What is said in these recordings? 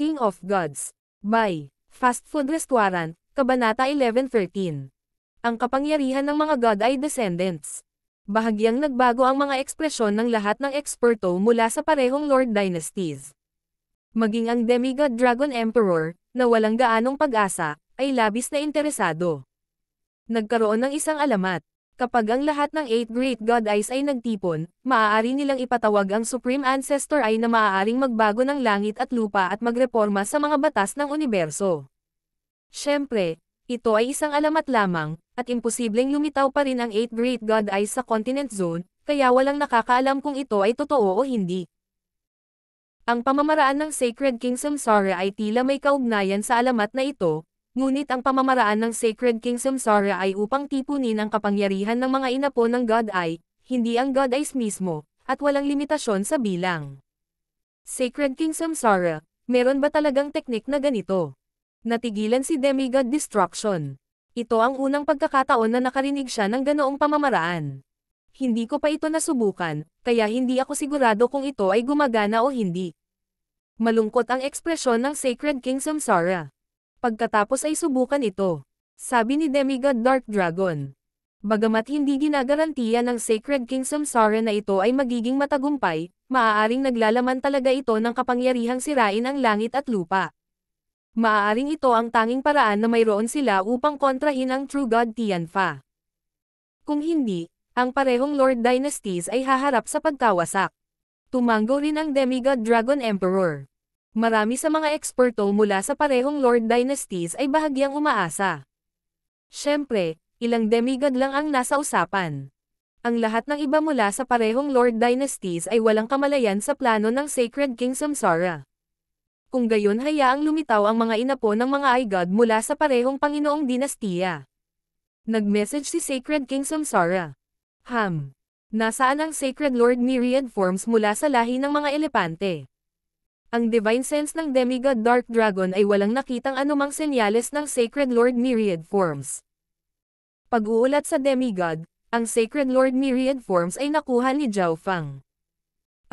King of Gods. By Fast Food Restaurant, Kabanata 11:13. Ang kapangyarihan ng mga god ay descendants. Bahagyang nagbago ang mga ekspresyon ng lahat ng eksperto mula sa parehong Lord Dynasties. Maging ang Demigod Dragon Emperor, na walang gaanong pag-asa, ay labis na interesado. Nagkaroon ng isang alamat. Kapag ang lahat ng 8 Great God Eyes ay nagtipon, maaari nilang ipatawag ang Supreme Ancestor ay na maaaring magbago ng langit at lupa at magreporma sa mga batas ng universo. Siyempre, ito ay isang alamat lamang, at imposibleng lumitaw pa rin ang 8 Great God Eyes sa Continent Zone, kaya walang nakakaalam kung ito ay totoo o hindi. Ang pamamaraan ng Sacred King Samsara ay tila may kaugnayan sa alamat na ito, ngunit ang pamamaraan ng Sacred King Samsara ay upang tipunin ang kapangyarihan ng mga inapo ng God Eye, hindi ang God Eyes mismo, at walang limitasyon sa bilang. Sacred King Samsara, meron ba talagang teknik na ganito? Natigilan si Demigod Destruction. Ito ang unang pagkakataon na nakarinig siya ng ganoong pamamaraan. Hindi ko pa ito nasubukan, kaya hindi ako sigurado kung ito ay gumagana o hindi. Malungkot ang ekspresyon ng Sacred King Samsara. Pagkatapos ay subukan ito. Sabi ni Demigod Dark Dragon. Bagamat hindi ginagarantiya ng Sacred King Samsara na ito ay magiging matagumpay, maaaring naglalaman talaga ito ng kapangyarihang sirain ang langit at lupa. Maaaring ito ang tanging paraan na mayroon sila upang kontrahin ang True God Tianfa. Kung hindi, ang parehong Lord Dynasties ay haharap sa pagkawasak. Tumango rin ang Demigod Dragon Emperor. Marami sa mga eksperto mula sa parehong Lord Dynasties ay bahagyang umaasa. Siyempre, ilang demigod lang ang nasa usapan. Ang lahat ng iba mula sa parehong Lord Dynasties ay walang kamalayan sa plano ng Sacred King Samsara. Kung gayon hayaang lumitaw ang mga inapo ng mga i-god mula sa parehong Panginoong Dinastiya. Nag-message si Sacred King Samsara. Nasaan ang Sacred Lord Myriad Forms mula sa lahi ng mga elepante? Ang Divine Sense ng Demigod Dark Dragon ay walang nakitang anumang senyales ng Sacred Lord Myriad Forms. Pag-uulat sa Demigod, ang Sacred Lord Myriad Forms ay nakuha ni Zhao Fang.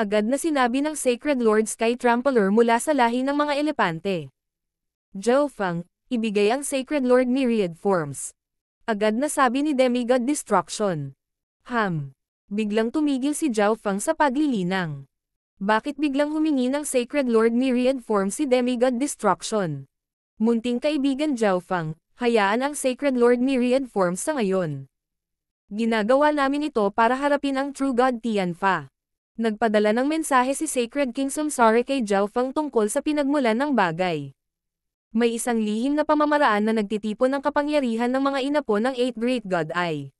Agad na sinabi ng Sacred Lord Sky Trampler mula sa lahi ng mga elepante. Zhao Fang, ibigay ang Sacred Lord Myriad Forms. Agad na sabi ni Demigod Destruction. Biglang tumigil si Zhao Fang sa paglilinang. Bakit biglang humingi ng Sacred Lord Myriad Form si Demigod Destruction? Munting kaibigan Zhao Fang, hayaan ang Sacred Lord Myriad Forms sa ngayon. Ginagawa namin ito para harapin ang True God Tianfa. Nagpadala ng mensahe si Sacred King Samsara kay Zhao Fang tungkol sa pinagmulan ng bagay. May isang lihim na pamamaraan na nagtitipon ng kapangyarihan ng mga inapo ng 8 Great God Eye.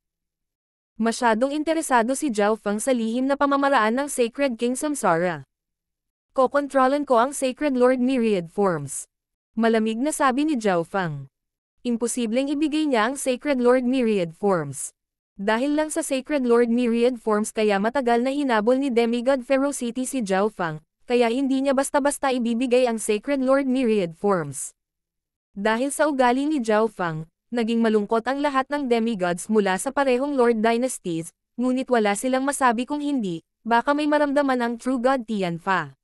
Masyadong interesado si Zhao Fang sa lihim na pamamaraan ng Sacred King Samsara. Kokontrolan ko ang Sacred Lord Myriad Forms. Malamig na sabi ni Zhao Fang. Imposibleng ibigay niya ang Sacred Lord Myriad Forms. Dahil lang sa Sacred Lord Myriad Forms kaya matagal na hinabol ni Demigod Ferocity si Zhao Fang, kaya hindi niya basta-basta ibibigay ang Sacred Lord Myriad Forms. Dahil sa ugali ni Zhao Fang, naging malungkot ang lahat ng demigods mula sa parehong Lord Dynasties, ngunit wala silang masabi kung hindi, baka may maramdaman ang True God Tianfa.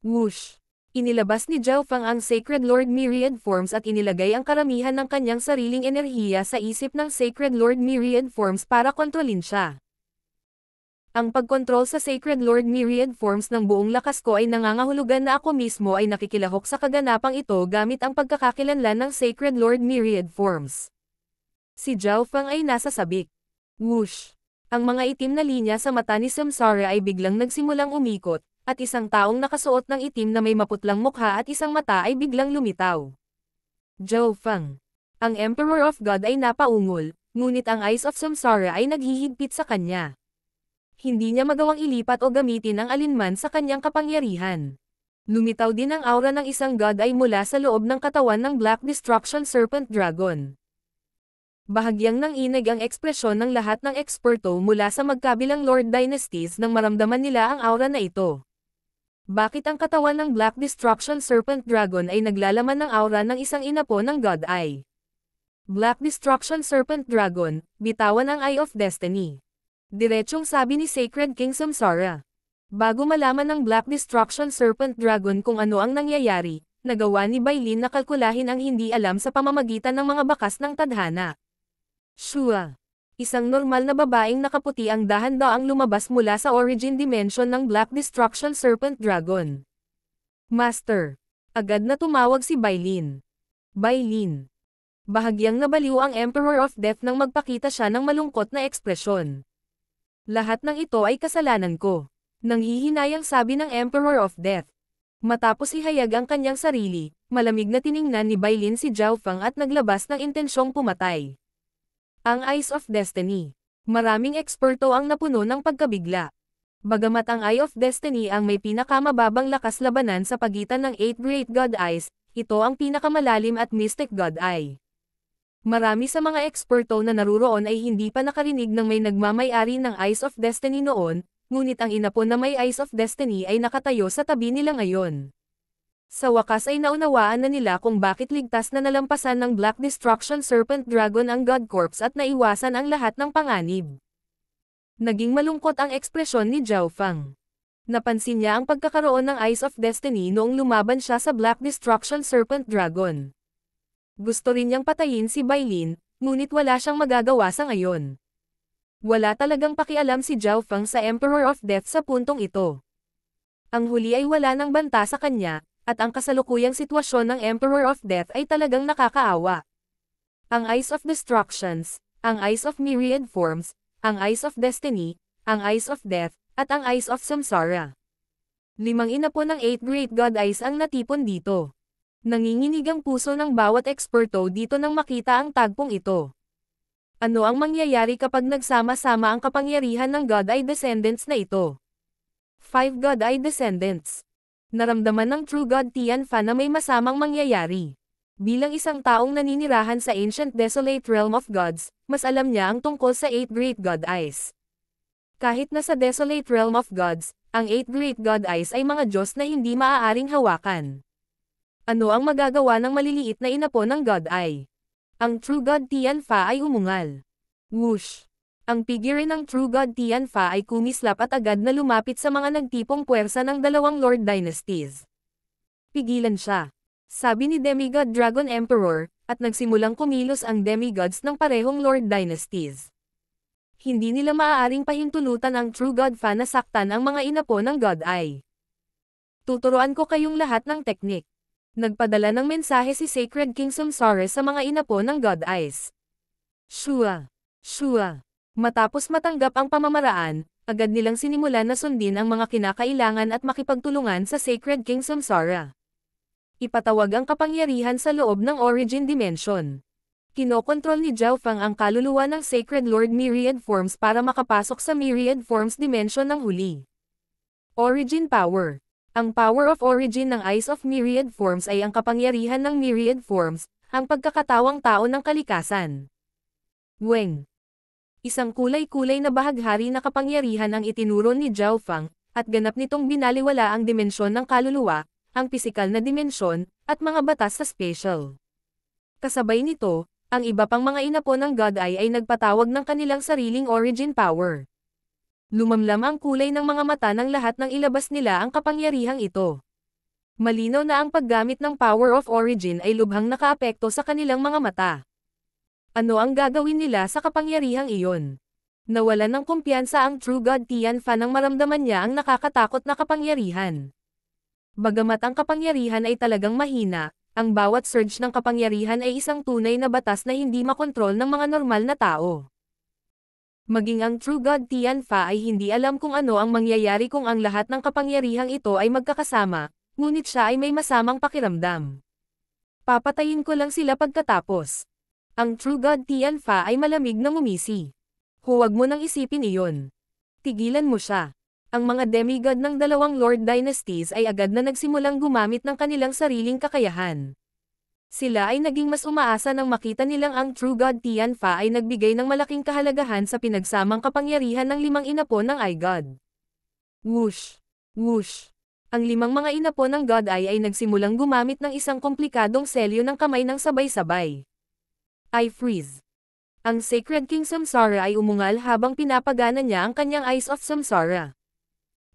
Whoosh! Inilabas ni Zhao Fang ang Sacred Lord Myriad Forms at inilagay ang karamihan ng kanyang sariling enerhiya sa isip ng Sacred Lord Myriad Forms para kontrolin siya. Ang pagkontrol sa Sacred Lord Myriad Forms ng buong lakas ko ay nangangahulugan na ako mismo ay nakikilahok sa kaganapang ito gamit ang pagkakakilanlan ng Sacred Lord Myriad Forms. Si Zhao Fang ay nasa sabik. Whoosh! Ang mga itim na linya sa mata ni Samsara ay biglang nagsimulang umikot, at isang taong nakasuot ng itim na may maputlang mukha at isang mata ay biglang lumitaw. Zhao Fang. Ang Emperor of God ay napaungol, ngunit ang eyes of Samsara ay naghihigpit sa kanya. Hindi niya magawang ilipat o gamitin ang alinman sa kanyang kapangyarihan. Lumitaw din ang aura ng isang god ay mula sa loob ng katawan ng Black Destruction Serpent Dragon. Bahagyang nanginig ang ekspresyon ng lahat ng eksperto mula sa magkabilang Lord Dynasties nang maramdaman nila ang aura na ito. Bakit ang katawan ng Black Destruction Serpent Dragon ay naglalaman ng aura ng isang inapo ng God Eye? Black Destruction Serpent Dragon, bitawan ang Eye of Destiny. Diretsong sabi ni Sacred King Samsara. Bago malaman ng Black Destruction Serpent Dragon kung ano ang nangyayari, nagawa ni Bailin na kalkulahin ang hindi alam sa pamamagitan ng mga bakas ng tadhana. Shua. Isang normal na babaeng nakaputi ang dahan-daang lumabas mula sa origin dimension ng Black Destruction Serpent Dragon. Master. Agad na tumawag si Bailin. Bailin. Bahagyang nabaliw ang Emperor of Death nang magpakita siya ng malungkot na ekspresyon. Lahat ng ito ay kasalanan ko. Nanghihinayang sabi ng Emperor of Death. Matapos ihayag ang kanyang sarili, malamig na tiningnan ni Bailin si Zhao Feng at naglabas ng intensyong pumatay. Ang Eyes of Destiny. Maraming eksperto ang napuno ng pagkabigla. Bagamat ang Eye of Destiny ang may pinakamababang lakas labanan sa pagitan ng 8 Great God Eyes, ito ang pinakamalalim at Mystic God Eye. Marami sa mga eksperto na naruroon ay hindi pa nakarinig ng may nagmamay-ari ng Eyes of Destiny noon, ngunit ang inapon na may Eyes of Destiny ay nakatayo sa tabi nila ngayon. Sa wakas ay naunawaan na nila kung bakit ligtas na nalampasan ng Black Destruction Serpent Dragon ang God Corps at naiwasan ang lahat ng panganib. Naging malungkot ang ekspresyon ni Zhao Feng. Napansin niya ang pagkakaroon ng Eyes of Destiny noong lumaban siya sa Black Destruction Serpent Dragon. Gusto rin niyang patayin si Bailin, ngunit wala siyang magagawa sa ngayon. Wala talagang pakialam si Zhao Feng sa Emperor of Death sa puntong ito. Ang huli ay wala ng banta sa kanya, at ang kasalukuyang sitwasyon ng Emperor of Death ay talagang nakakaawa. Ang Eyes of Destructions, ang Eyes of Myriad Forms, ang Eyes of Destiny, ang Eyes of Death, at ang Eyes of Samsara. 5 inapon ng 8 Great God Eyes ang natipon dito. Nanginginig ang puso ng bawat eksperto dito nang makita ang tagpong ito. Ano ang mangyayari kapag nagsama-sama ang kapangyarihan ng God Eye Descendants na ito? 5 God Eye Descendants. Naramdaman ng True God Tianfa na may masamang mangyayari. Bilang isang taong naninirahan sa Ancient Desolate Realm of Gods, mas alam niya ang tungkol sa 8 Great God Eyes. Kahit na sa Desolate Realm of Gods, ang 8 Great God Eyes ay mga Diyos na hindi maaaring hawakan. Ano ang magagawa ng maliliit na inapo ng God Eye? Ang True God Tianfa ay umungal. Whoosh! Ang figure ng True God Tianfa ay kumislap at agad na lumapit sa mga nagtipong puwersa ng dalawang Lord Dynasties. Pigilan siya, sabi ni Demigod Dragon Emperor, at nagsimulang kumilos ang demigods ng parehong Lord Dynasties. Hindi nila maaaring pahintulutan ang True God Fa na saktan ang mga inapo ng God Eye. Tuturuan ko kayong lahat ng teknik. Nagpadala ng mensahe si Sacred King Samsara sa mga inapo ng God Eyes. Shua! Shua! Matapos matanggap ang pamamaraan, agad nilang sinimulan na sundin ang mga kinakailangan at makipagtulungan sa Sacred King Samsara. Ipatawag ang kapangyarihan sa loob ng Origin Dimension. Kinokontrol ni Zhao Feng ang kaluluwa ng Sacred Lord Myriad Forms para makapasok sa Myriad Forms Dimension ng huli. Origin Power. Ang Power of Origin ng Eyes of Myriad Forms ay ang kapangyarihan ng Myriad Forms, ang pagkakatawang tao ng kalikasan. Weng. Isang kulay-kulay na bahaghari na kapangyarihan ang itinuro ni Zhao Feng, at ganap nitong binaliwala ang dimensyon ng kaluluwa, ang pisikal na dimensyon, at mga batas sa spatial. Kasabay nito, ang iba pang mga inapo ng God Eye ay nagpatawag ng kanilang sariling origin power. Lumamlam ang kulay ng mga mata ng lahat nang ilabas nila ang kapangyarihang ito. Malinaw na ang paggamit ng power of origin ay lubhang nakaapekto sa kanilang mga mata. Ano ang gagawin nila sa kapangyarihang iyon? Nawalan ng kumpiyansa ang True God Tianfa nang maramdaman niya ang nakakatakot na kapangyarihan. Bagamat ang kapangyarihan ay talagang mahina, ang bawat surge ng kapangyarihan ay isang tunay na batas na hindi makontrol ng mga normal na tao. Maging ang True God Tianfa ay hindi alam kung ano ang mangyayari kung ang lahat ng kapangyarihang ito ay magkakasama, ngunit siya ay may masamang pakiramdam. Papatayin ko lang sila pagkatapos. Ang True God Tianfa ay malamig na ngumisi. Huwag mo nang isipin iyon. Tigilan mo siya. Ang mga demigod ng dalawang Lord Dynasties ay agad na nagsimulang gumamit ng kanilang sariling kakayahan. Sila ay naging mas umaasa nang makita nilang ang True God Tianfa ay nagbigay ng malaking kahalagahan sa pinagsamang kapangyarihan ng 5 inapo ng Eye God. Whoosh! Whoosh! Ang 5 mga inapo ng God Eye ay nagsimulang gumamit ng isang komplikadong selyo ng kamay ng sabay-sabay. Eye Freeze. Ang Sacred King Samsara ay umungal habang pinapagana niya ang kanyang Eyes of Samsara.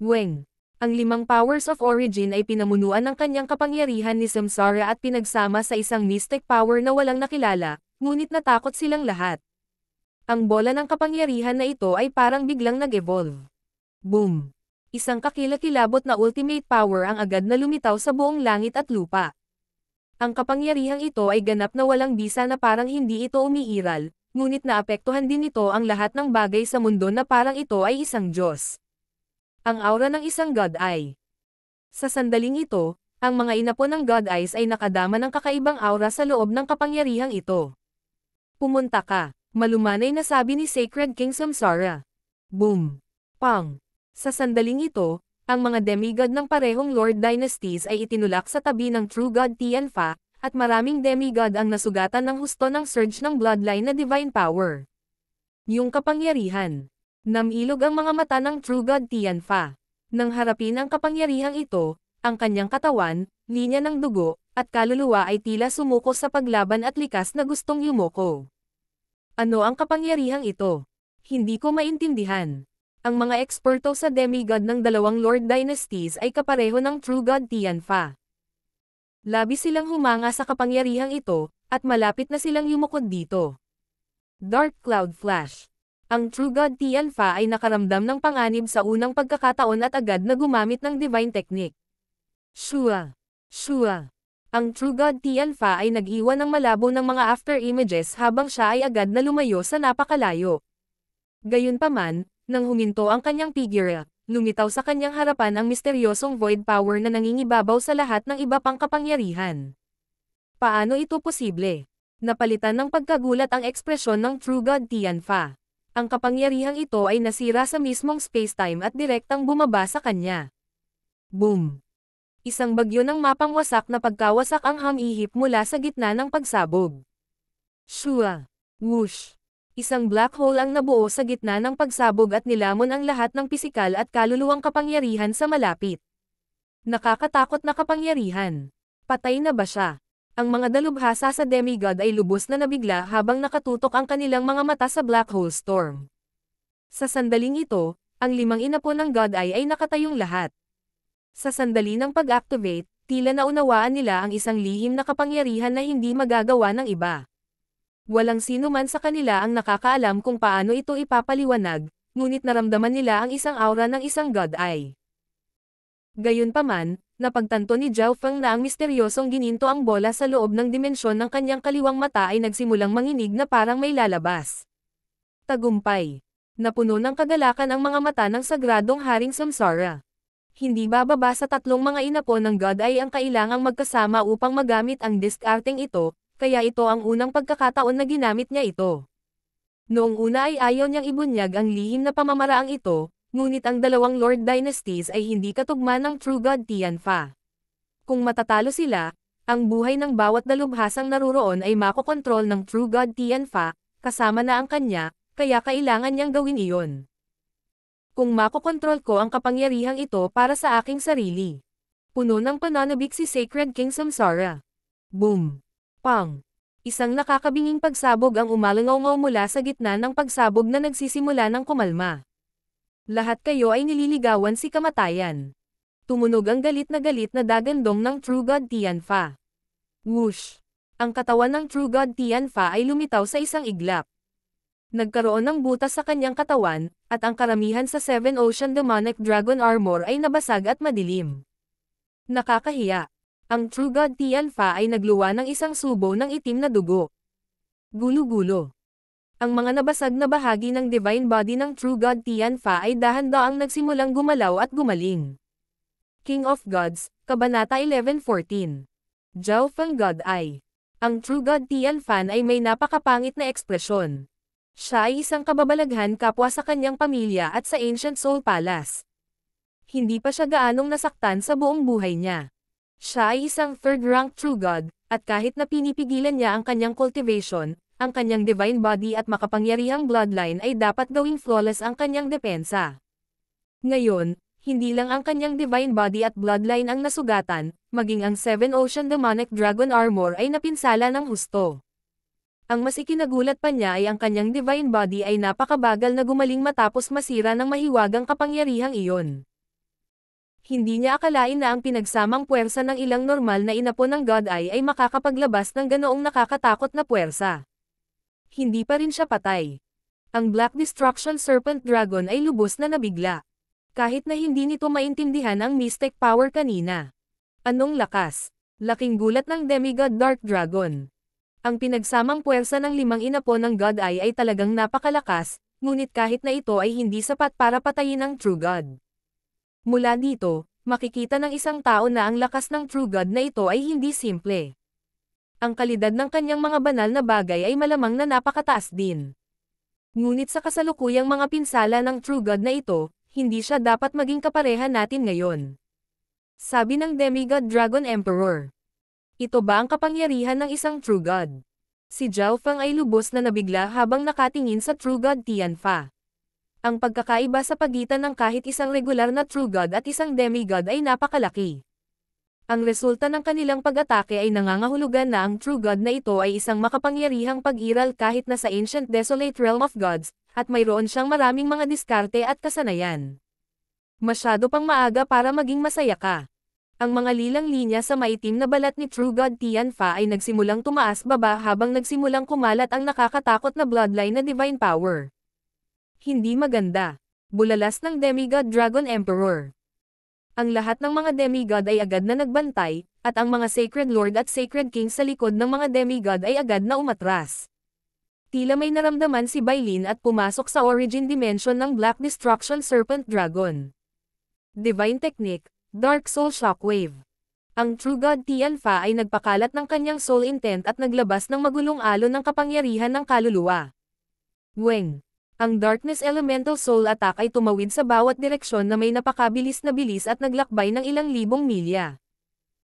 Weng. Ang 5 powers of origin ay pinamunuan ng kanyang kapangyarihan ni Samsara at pinagsama sa isang mystic power na walang nakilala, ngunit natakot silang lahat. Ang bola ng kapangyarihan na ito ay parang biglang nag-evolve. Boom! Isang kakilakilabot na ultimate power ang agad na lumitaw sa buong langit at lupa. Ang kapangyarihang ito ay ganap na walang bisa na parang hindi ito umiiral, ngunit naapektuhan din nito ang lahat ng bagay sa mundo na parang ito ay isang Diyos. Ang aura ng isang God Eye. Sa sandaling ito, ang mga inapo ng God Eyes ay nakadama ng kakaibang aura sa loob ng kapangyarihang ito. Pumunta ka, malumanay na sabi ni Sacred King Samsara. Boom! Pang! Sa sandaling ito, ang mga demigod ng parehong Lord Dynasties ay itinulak sa tabi ng True God Tianfa, at maraming demigod ang nasugatan ng husto ng surge ng bloodline na divine power. Yung kapangyarihan. Namilog ang mga mata ng True God Tianfa. Nang harapin ang kapangyarihang ito, ang kanyang katawan, linya ng dugo, at kaluluwa ay tila sumuko sa paglaban at likas na gustong yumuko. Ano ang kapangyarihang ito? Hindi ko maintindihan. Ang mga eksperto sa demigod ng dalawang Lord Dynasties ay kapareho ng True God Tianfa. Labis silang humanga sa kapangyarihang ito, at malapit na silang yumukod dito. Dark Cloud Flash. Ang True God Tianfa ay nakaramdam ng panganib sa unang pagkakataon at agad na gumamit ng divine technique. Shua! Shua! Ang True God Tianfa ay nag-iwan ng malabo ng mga after images habang siya ay agad na lumayo sa napakalayo. Gayunpaman, nang huminto ang kanyang figure, lumitaw sa kanyang harapan ang misteryosong void power na nangingibabaw sa lahat ng iba pang kapangyarihan. Paano ito posible? Napalitan ng pagkagulat ang ekspresyon ng True God Tianfa. Ang kapangyarihang ito ay nasira sa mismong spacetime at direktang bumaba sa kanya. Boom! Isang bagyo ng mapangwasak na pagkawasak ang hamihip mula sa gitna ng pagsabog. Shua! Whoosh! Isang black hole ang nabuo sa gitna ng pagsabog at nilamon ang lahat ng pisikal at kaluluwang kapangyarihan sa malapit. Nakakatakot na kapangyarihan. Patay na ba siya? Ang mga dalubhasa sa demigod ay lubos na nabigla habang nakatutok ang kanilang mga mata sa black hole storm. Sa sandaling ito, ang 5 inapo ng God Eye ay nakatayong lahat. Sa sandali ng pag-activate, tila naunawaan nila ang isang lihim na kapangyarihan na hindi magagawa ng iba. Walang sino man sa kanila ang nakakaalam kung paano ito ipapaliwanag, ngunit naramdaman nila ang isang aura ng isang God Eye. Gayunpaman, napagtanto ni Zhao Feng na ang misteryosong gininto ang bola sa loob ng dimensyon ng kanyang kaliwang mata ay nagsimulang manginig na parang may lalabas. Tagumpay. Napuno ng kagalakan ang mga mata ng sagradong Haring Samsara. Hindi bababa sa 3 mga inapo ng God Eye ang kailangang magkasama upang magamit ang discarding ito, kaya ito ang unang pagkakataon na ginamit niya ito. Noong una ay ayaw niyang ibunyag ang lihim na pamamaraang ito, ngunit ang dalawang Lord Dynasties ay hindi katugma ng True God Tianfa. Kung matatalo sila, ang buhay ng bawat dalubhasang naruroon ay makokontrol ng True God Tianfa, kasama na ang kanya, kaya kailangan niyang gawin iyon. Kung makokontrol ko ang kapangyarihang ito para sa aking sarili. Puno ng pananabik si Sacred King Samsara. Boom! Pang! Isang nakakabinging pagsabog ang umalangaw mula sa gitna ng pagsabog na nagsisimula ng kumalma. Lahat kayo ay nililigawan si kamatayan. Tumunog ang galit na dagandong ng True God Tianfa. Whoosh! Ang katawan ng True God Tianfa ay lumitaw sa isang iglap. Nagkaroon ng butas sa kanyang katawan, at ang karamihan sa Seven Ocean Demonic Dragon Armor ay nabasag at madilim. Nakakahiya. Ang True God Tianfa ay nagluwa ng isang subo ng itim na dugo. Gulo-gulo. Ang mga nabasag na bahagi ng divine body ng True God Tianfa ay dahan-daang nagsimulang gumalaw at gumaling. King of Gods, Kabanata 11:14. Zhao Feng God Eye. Ang True God Tianfa ay may napakapangit na ekspresyon. Siya ay isang kababalaghan kapwa sa kanyang pamilya at sa Ancient Soul Palace. Hindi pa siya gaanong nasaktan sa buong buhay niya. Siya ay isang third-rank True God, at kahit na pinipigilan niya ang kanyang cultivation, ang kanyang divine body at makapangyarihang bloodline ay dapat gawing flawless ang kanyang depensa. Ngayon, hindi lang ang kanyang divine body at bloodline ang nasugatan, maging ang Seven Ocean Demonic Dragon Armor ay napinsala ng husto. Ang mas ikinagulat pa niya ay ang kanyang divine body ay napakabagal na gumaling matapos masira ng mahiwagang kapangyarihang iyon. Hindi niya akalain na ang pinagsamang puwersa ng ilang normal na inapo ng God Eye ay makakapaglabas ng ganoong nakakatakot na puwersa. Hindi pa rin siya patay. Ang Black Destruction Serpent Dragon ay lubos na nabigla. Kahit na hindi nito maintindihan ang mystic power kanina. Anong lakas? Laking gulat ng Demigod Dark Dragon. Ang pinagsamang puwersa ng limang inapo ng God Eye ay talagang napakalakas, ngunit kahit na ito ay hindi sapat para patayin ang True God. Mula dito, makikita ng isang tao na ang lakas ng True God na ito ay hindi simple. Ang kalidad ng kanyang mga banal na bagay ay malamang na napakataas din. Ngunit sa kasalukuyang mga pinsala ng True God na ito, hindi siya dapat maging kapareha natin ngayon. Sabi ng Demigod Dragon Emperor. Ito ba ang kapangyarihan ng isang True God? Si Zhao Feng ay lubos na nabigla habang nakatingin sa True God Tianfa. Ang pagkakaiba sa pagitan ng kahit isang regular na True God at isang Demigod ay napakalaki. Ang resulta ng kanilang pag-atake ay nangangahulugan na ang True God na ito ay isang makapangyarihang pag-iral kahit na sa Ancient Desolate Realm of Gods, at mayroon siyang maraming mga diskarte at kasanayan. Masyado pang maaga para maging masaya ka. Ang mga lilang linya sa maitim na balat ni True God Tianfa ay nagsimulang tumaas-baba habang nagsimulang kumalat ang nakakatakot na bloodline na divine power. Hindi maganda. Bulalas ng Demigod Dragon Emperor. Ang lahat ng mga demigod ay agad na nagbantay, at ang mga Sacred Lord at Sacred King sa likod ng mga demigod ay agad na umatras. Tila may naramdaman si Bailin at pumasok sa origin dimension ng Black Destruction Serpent Dragon. Divine Technique, Dark Soul Shockwave. Ang True God Tianfa ay nagpakalat ng kanyang soul intent at naglabas ng magulong alon ng kapangyarihan ng kaluluwa. Weng. Ang Darkness Elemental Soul Attack ay tumawid sa bawat direksyon na may napakabilis na bilis at naglakbay ng ilang libong milya.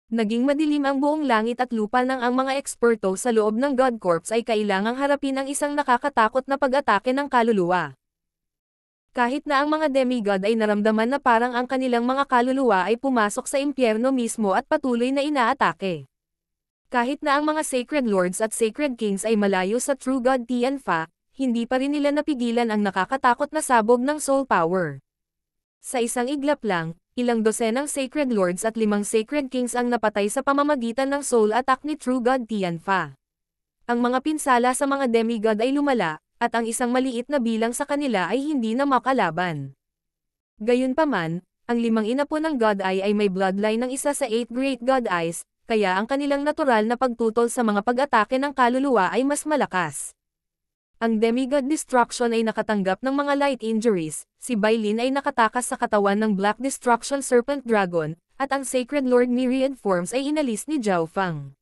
Naging madilim ang buong langit at lupa nang ang mga eksperto sa loob ng God Corps ay kailangang harapin ang isang nakakatakot na pag-atake ng kaluluwa. Kahit na ang mga demigod ay naramdaman na parang ang kanilang mga kaluluwa ay pumasok sa impyerno mismo at patuloy na inaatake. Kahit na ang mga Sacred Lords at Sacred Kings ay malayo sa True God Tianfa, hindi pa rin nila napigilan ang nakakatakot na sabog ng soul power. Sa isang iglap lang, ilang dosenang Sacred Lords at 5 Sacred Kings ang napatay sa pamamagitan ng soul attack ni True God Tianfa. Ang mga pinsala sa mga demigod ay lumala, at ang isang maliit na bilang sa kanila ay hindi na makalaban. Gayunpaman, ang 5 inapo ng God Eye ay may bloodline ng isa sa 8 Great God Eyes, kaya ang kanilang natural na pagtutol sa mga pag-atake ng kaluluwa ay mas malakas. Ang Demigod Destruction ay nakatanggap ng mga light injuries, si Bailin ay nakatakas sa katawan ng Black Destruction Serpent Dragon, at ang Sacred Lord Myriad Forms ay inalis ni Zhao Feng.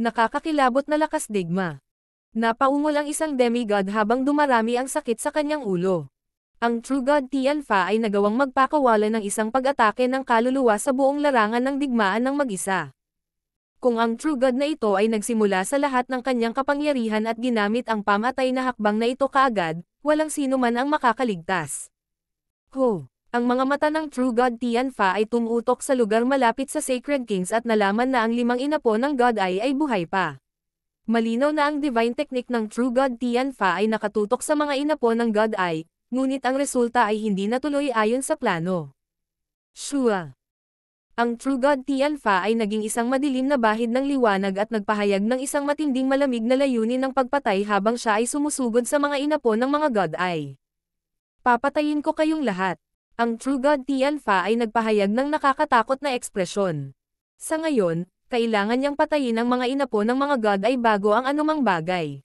Nakakakilabot na lakas digma. Napaungol ang isang demigod habang dumarami ang sakit sa kanyang ulo. Ang True God Tianfa ay nagawang magpakawala ng isang pag-atake ng kaluluwa sa buong larangan ng digmaan ng mag-isa. Kung ang True God na ito ay nagsimula sa lahat ng kanyang kapangyarihan at ginamit ang pamatay na hakbang na ito kaagad, walang sino man ang makakaligtas. Ang mga mata ng True God Tianfa ay tumutok sa lugar malapit sa Sacred Kings at nalaman na ang 5 inapo ng God Eye ay buhay pa. Malinaw na ang divine technique ng True God Tianfa ay nakatutok sa mga inapo ng God Eye, ngunit ang resulta ay hindi natuloy ayon sa plano. Shua. Ang True God Tianfa ay naging isang madilim na bahid ng liwanag at nagpahayag ng isang matinding malamig na layunin ng pagpatay habang siya ay sumusugod sa mga inapo ng mga God Eye. Papatayin ko kayong lahat. Ang True God Tianfa ay nagpahayag ng nakakatakot na ekspresyon. Sa ngayon, kailangan niyang patayin ang mga inapo ng mga God Eye bago ang anumang bagay.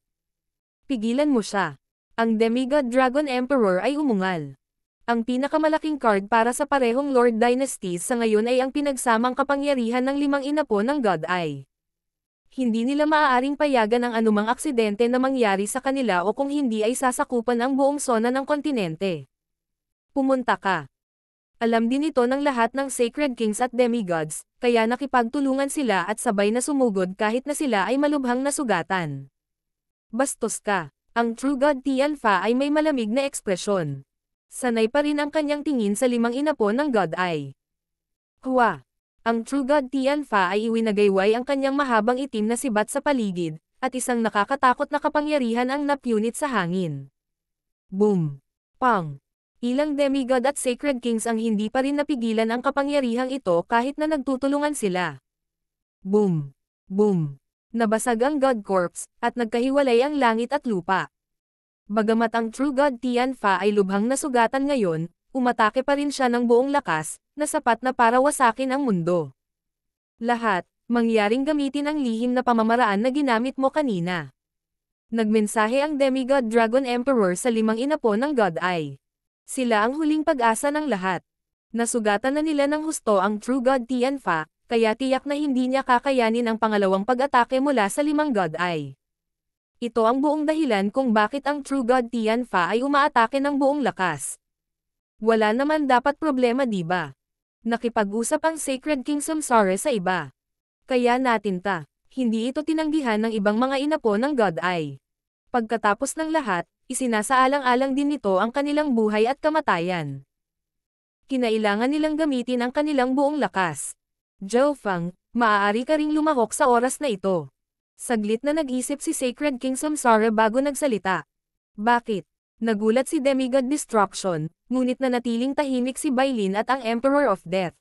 Pigilan mo siya. Ang Demigod Dragon Emperor ay umungal. Ang pinakamalaking card para sa parehong Lord Dynasties sa ngayon ay ang pinagsamang kapangyarihan ng 5 inapo ng God Eye. Hindi nila maaaring payagan ang anumang aksidente na mangyari sa kanila o kung hindi ay sasakupan ang buong sona ng kontinente. Pumunta ka. Alam din ito ng lahat ng Sacred Kings at Demigods, kaya nakipagtulungan sila at sabay na sumugod kahit na sila ay malubhang nasugatan. Bastos ka. Ang True God Tianfa ay may malamig na ekspresyon. Sanay pa rin ang kanyang tingin sa 5 inapo ng God Eye. Ang True God Tianfa ay iwinagayway ang kanyang mahabang itim na sibat sa paligid, at isang nakakatakot na kapangyarihan ang napunit sa hangin. Boom! Pang! Ilang demigod at sacred kings ang hindi pa rin napigilan ang kapangyarihang ito kahit na nagtutulungan sila. Boom! Boom! Nabasag ang God Corps, at nagkahiwalay ang langit at lupa. Bagamat ang True God Tianfa ay lubhang nasugatan ngayon, umatake pa rin siya ng buong lakas, na sapat na para wasakin ang mundo. Lahat, mangyaring gamitin ang lihim na pamamaraan na ginamit mo kanina. Nagmensahe ang Demigod Dragon Emperor sa 5 inapo ng God Eye. Sila ang huling pag-asa ng lahat. Nasugatan na nila ng husto ang True God Tianfa, kaya tiyak na hindi niya kakayanin ang pangalawang pag-atake mula sa 5 God Eye. Ito ang buong dahilan kung bakit ang True God Tianfa ay umaatake ng buong lakas. Wala naman dapat problema, diba? Nakipag-usap ang Sacred King Samsara sa iba. Kaya natin hindi ito tinanggihan ng ibang mga inapo ng God Eye. Pagkatapos ng lahat, isinasaalang-alang din nito ang kanilang buhay at kamatayan. Kinailangan nilang gamitin ang kanilang buong lakas. Zhao Feng, maaari ka ring lumahok sa oras na ito. Saglit na nag-isip si Sacred King Samsara bago nagsalita. Bakit? Nagulat si Demigod Destruction, ngunit nanatiling tahimik si Bailin at ang Emperor of Death.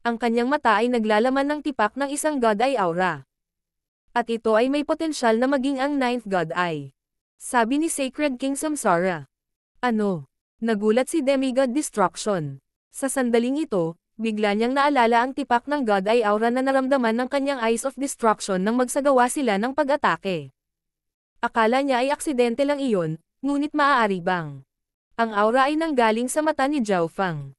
Ang kanyang mata ay naglalaman ng tipak ng isang God Eye aura. At ito ay may potensyal na maging ang 9th God Eye. Sabi ni Sacred King Samsara. Ano? Nagulat si Demigod Destruction. Sa sandaling ito, bigla niyang naalala ang tipak ng God Eye aura na naramdaman ng kanyang Eyes of Destruction nang magsagawa sila ng pag-atake. Akala niya ay aksidente lang iyon, ngunit maaari bang? Ang aura ay nanggaling sa mata ni Zhao Feng.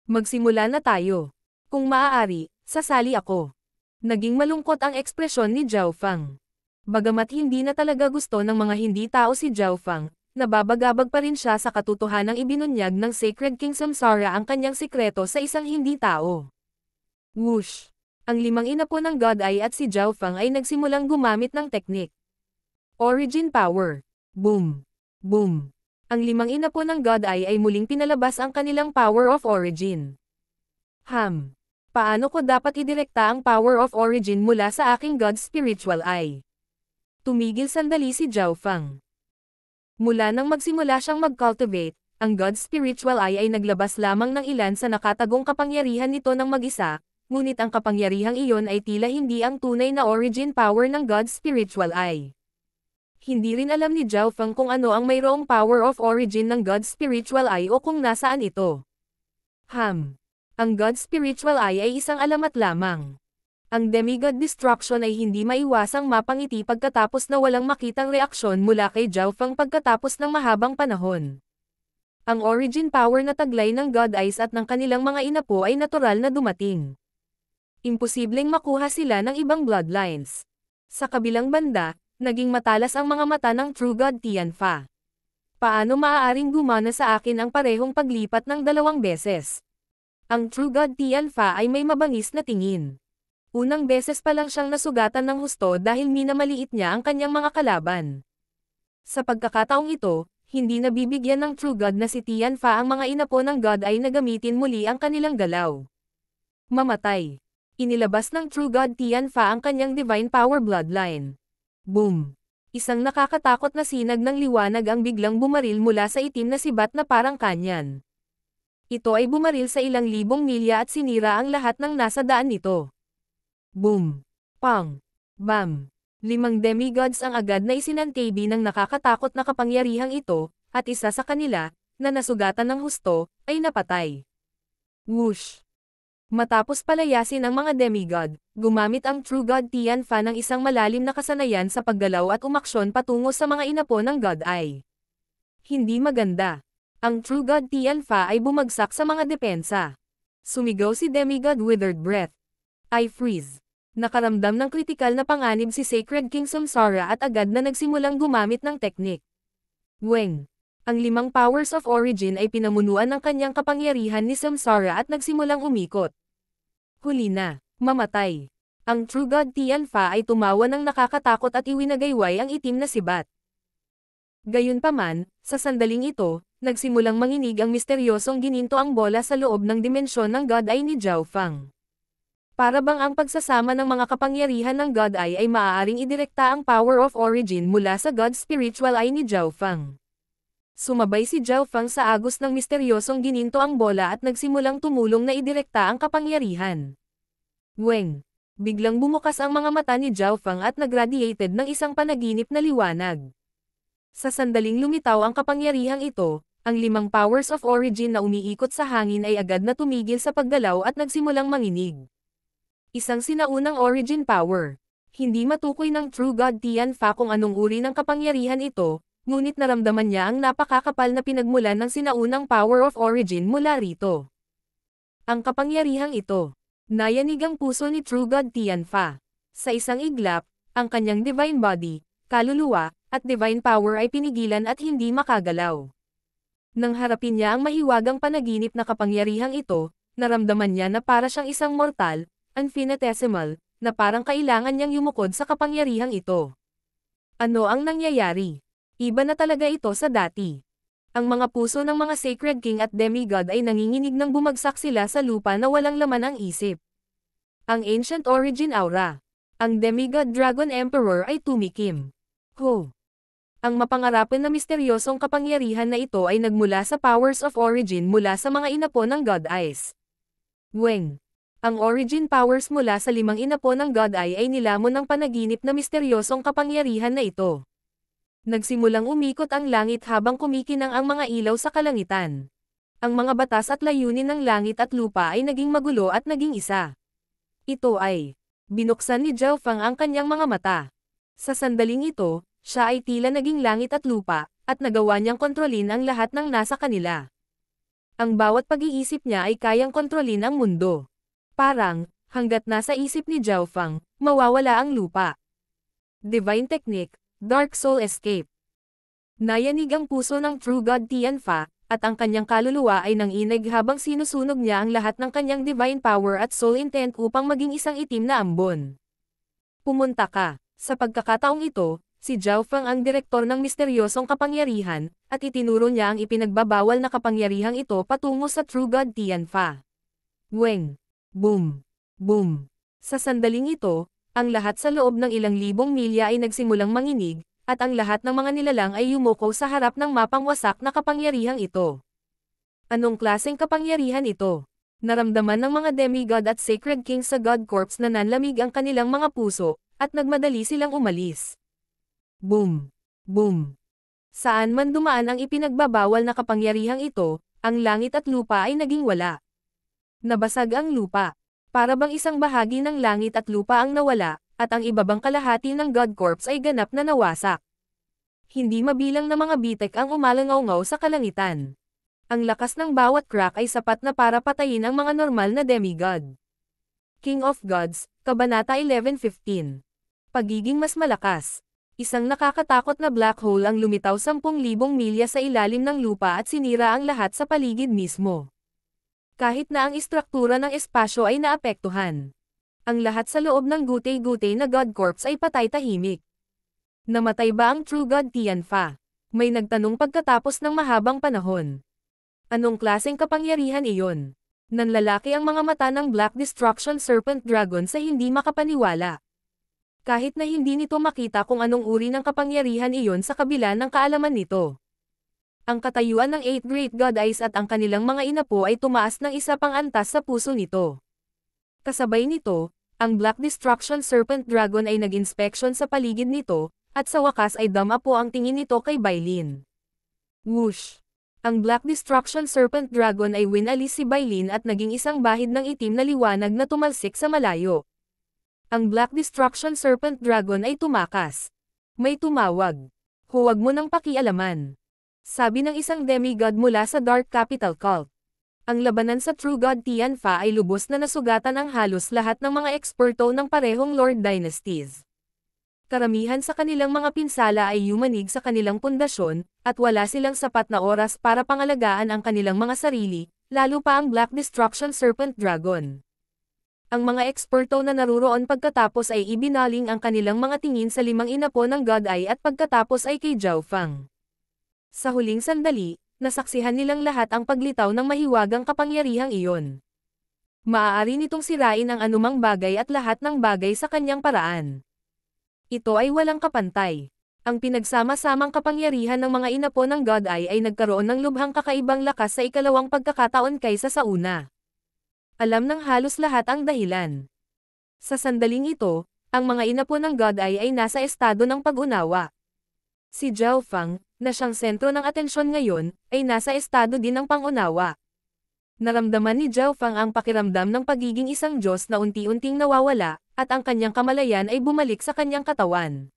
Magsimula na tayo. Kung maaari, sasali ako. Naging malungkot ang ekspresyon ni Zhao Feng. Bagamat hindi na talaga gusto ng mga hindi tao si Zhao Feng, nababagabag pa rin siya sa katotohanang ibinunyag ng Sacred King Samsara ang kanyang sikreto sa isang hindi tao. Whoosh! Ang 5 inapo ng God Eye at si Zhao Feng ay nagsimulang gumamit ng teknik. Origin Power. Boom! Boom! Ang 5 inapo ng God Eye ay muling pinalabas ang kanilang Power of Origin. Paano ko dapat idirekta ang Power of Origin mula sa aking God Spiritual Eye? Tumigil sandali si Zhao Feng. Mula nang magsimula siyang mag-cultivate, ang God Spiritual Eye ay naglabas lamang ng ilan sa nakatagong kapangyarihan nito ng mag-isa, ngunit ang kapangyarihang iyon ay tila hindi ang tunay na origin power ng God Spiritual Eye. Hindi rin alam ni Zhao Feng kung ano ang mayroong Power of Origin ng God Spiritual Eye o kung nasaan ito. Ang God Spiritual Eye ay isang alamat lamang. Ang Demigod Destruction ay hindi maiwasang mapangiti pagkatapos na walang makitang reaksyon mula kay Zhao Feng pagkatapos ng mahabang panahon. Ang origin power na taglay ng God Eyes at ng kanilang mga inapo ay natural na dumating. Imposibleng makuha sila ng ibang bloodlines. Sa kabilang banda, naging matalas ang mga mata ng True God Tianfa. Paano maaaring gumana sa akin ang parehong paglipat ng 2 beses? Ang True God Tianfa ay may mabangis na tingin. Unang beses pa lang siyang nasugatan ng husto dahil minamaliit niya ang kanyang mga kalaban. Sa pagkakataong ito, hindi nabibigyan ng True God na si Tianfa ang mga inapo ng God ay na gamitin muli ang kanilang galaw. Mamatay. Inilabas ng True God Tianfa ang kanyang Divine Power Bloodline. Boom! Isang nakakatakot na sinag ng liwanag ang biglang bumaril mula sa itim na sibat na parang kanyan. Ito ay bumaril sa ilang libong milya at sinira ang lahat ng nasa daan nito. Boom! Pang! Bam! 5 demigods ang agad na isinantabi ng nakakatakot na kapangyarihang ito, at isa sa kanila, na nasugatan ng husto, ay napatay. Whoosh! Matapos palayasin ang mga demigod, gumamit ang True God Tianfa ng isang malalim na kasanayan sa paggalaw at umaksyon patungo sa mga inapo ng God Eye. Hindi maganda. Ang True God Tianfa ay bumagsak sa mga depensa. Sumigaw si Demigod Withered Breath. I freeze. Nakaramdam ng kritikal na panganib si Sacred King Samsara at agad na nagsimulang gumamit ng teknik. Weng. Ang 5 powers of origin ay pinamunuan ng kanyang kapangyarihan ni Samsara at nagsimulang umikot. Huli na, mamatay. Ang True God Tianfa ay tumawa ng nakakatakot at iwinagayway ang itim na sibat. Gayunpaman, sa sandaling ito, nagsimulang manginig ang misteryosong gininto ang bola sa loob ng dimensyon ng God Eye ni Zhao Feng. Para bang ang pagsasama ng mga kapangyarihan ng God Eye ay maaaring idirekta ang Power of Origin mula sa God Spiritual Eye ni Zhao Feng. Sumabay si Zhao Feng sa agos ng misteryosong gininto ang bola at nagsimulang tumulong na idirekta ang kapangyarihan. Weng! Biglang bumukas ang mga mata ni Zhao Feng at nagradiated ng isang panaginip na liwanag. Sa sandaling lumitaw ang kapangyarihang ito, ang 5 powers of origin na umiikot sa hangin ay agad na tumigil sa paggalaw at nagsimulang manginig. Isang sinaunang origin power. Hindi matukoy ng True God Tianfa kung anong uri ng kapangyarihan ito, ngunit naramdaman niya ang napakakapal na pinagmulan ng sinaunang power of origin mula rito. Ang kapangyarihang ito. Nayanig ang puso ni True God Tianfa. Sa isang iglap, ang kanyang divine body, kaluluwa, at divine power ay pinigilan at hindi makagalaw. Nang harapin niya ang mahiwagang panaginip na kapangyarihang ito, naramdaman niya na para siyang isang mortal, infinitesimal, na parang kailangan niyang yumukod sa kapangyarihang ito. Ano ang nangyayari? Iba na talaga ito sa dati. Ang mga puso ng mga Sacred King at Demigod ay nanginginig nang bumagsak sila sa lupa na walang laman ang isip. Ang Ancient Origin Aura. Ang Demigod Dragon Emperor ay tumikim. Ho! Ang mapangarapin na misteryosong kapangyarihan na ito ay nagmula sa powers of origin mula sa mga inapo ng God Eyes. Weng! Ang origin powers mula sa 5 inapo ng God Eye ay nilamon ng panaginip na misteryosong kapangyarihan na ito. Nagsimulang umikot ang langit habang kumikinang ang mga ilaw sa kalangitan. Ang mga batas at layunin ng langit at lupa ay naging magulo at naging isa. Ito ay, binuksan ni Zhao Feng ang kanyang mga mata. Sa sandaling ito, siya ay tila naging langit at lupa, at nagawa niyang kontrolin ang lahat ng nasa kanila. Ang bawat pag-iisip niya ay kayang kontrolin ang mundo. Parang, hanggat nasa isip ni Zhao Feng, mawawala ang lupa. Divine Technique. Dark Soul Escape. Nayanig ang puso ng True God Tianfa, at ang kanyang kaluluwa ay nanginig habang sinusunog niya ang lahat ng kanyang divine power at soul intent upang maging isang itim na ambon. Pumunta ka. Sa pagkakataong ito, si Zhao Feng ang direktor ng misteryosong kapangyarihan, at itinuro niya ang ipinagbabawal na kapangyarihang ito patungo sa True God Tianfa. Weng! Boom! Boom! Sa sandaling ito, ang lahat sa loob ng ilang libong milya ay nagsimulang manginig, at ang lahat ng mga nilalang ay yumuko sa harap ng mapangwasak na kapangyarihang ito. Anong klaseng kapangyarihan ito? Naramdaman ng mga demigod at sacred kings sa God Corps na nanlamig ang kanilang mga puso, at nagmadali silang umalis. Boom! Boom! Saan man dumaan ang ipinagbabawal na kapangyarihang ito, ang langit at lupa ay naging wala. Nabasag ang lupa. Para bang isang bahagi ng langit at lupa ang nawala, at ang ibabang kalahati ng God Corps ay ganap na nawasak. Hindi mabilang na mga bitek ang umalangaw-ngaw sa kalangitan. Ang lakas ng bawat crack ay sapat na para patayin ang mga normal na demigod. King of Gods, Kabanata 11:15. Pagiging mas malakas. Isang nakakatakot na black hole ang lumitaw 10,000 milya sa ilalim ng lupa at sinira ang lahat sa paligid mismo. Kahit na ang istruktura ng espasyo ay naapektuhan. Ang lahat sa loob ng gutay-gutay na God Corps ay patay-tahimik. Namatay ba ang True God Tianfa? May nagtanong pagkatapos ng mahabang panahon. Anong klaseng kapangyarihan iyon? Nanlalaki ang mga mata ng Black Destruction Serpent Dragon sa hindi makapaniwala. Kahit na hindi nito makita kung anong uri ng kapangyarihan iyon sa kabila ng kaalaman nito. Ang katayuan ng 8 Great God Eyes at ang kanilang mga inapo ay tumaas ng isa pang antas sa puso nito. Kasabay nito, ang Black Destruction Serpent Dragon ay nag-inspection sa paligid nito, at sa wakas ay dama po ang tingin nito kay Bailin. Whoosh! Ang Black Destruction Serpent Dragon ay winalis si Bailin at naging isang bahid ng itim na liwanag na tumalsik sa malayo. Ang Black Destruction Serpent Dragon ay tumakas. May tumawag. Huwag mo nang pakialaman. Sabi ng isang demigod mula sa Dark Capital Cult. Ang labanan sa True God Tianfa ay lubos na nasugatan ang halos lahat ng mga eksperto ng parehong Lord Dynasties. Karamihan sa kanilang mga pinsala ay yumanig sa kanilang pundasyon, at wala silang sapat na oras para pangalagaan ang kanilang mga sarili, lalo pa ang Black Destruction Serpent Dragon. Ang mga eksperto na naruroon pagkatapos ay ibinaling ang kanilang mga tingin sa 5 inapo ng God Eye at pagkatapos ay kay Zhao Feng. Sa huling sandali, nasaksihan nilang lahat ang paglitaw ng mahiwagang kapangyarihang iyon. Maaari nitong sirain ang anumang bagay at lahat ng bagay sa kanyang paraan. Ito ay walang kapantay. Ang pinagsama-samang kapangyarihan ng mga inapo ng God Eye ay nagkaroon ng lubhang kakaibang lakas sa ikalawang pagkakataon kaysa sa una. Alam ng halos lahat ang dahilan. Sa sandaling ito, ang mga inapo ng God Eye ay nasa estado ng pag-unawa. Si Zhao Fang, na siyang sentro ng atensyon ngayon, ay nasa estado din ng pangunawa. Naramdaman ni Zhao Fang ang pakiramdam ng pagiging isang Diyos na unti-unting nawawala, at ang kanyang kamalayan ay bumalik sa kanyang katawan.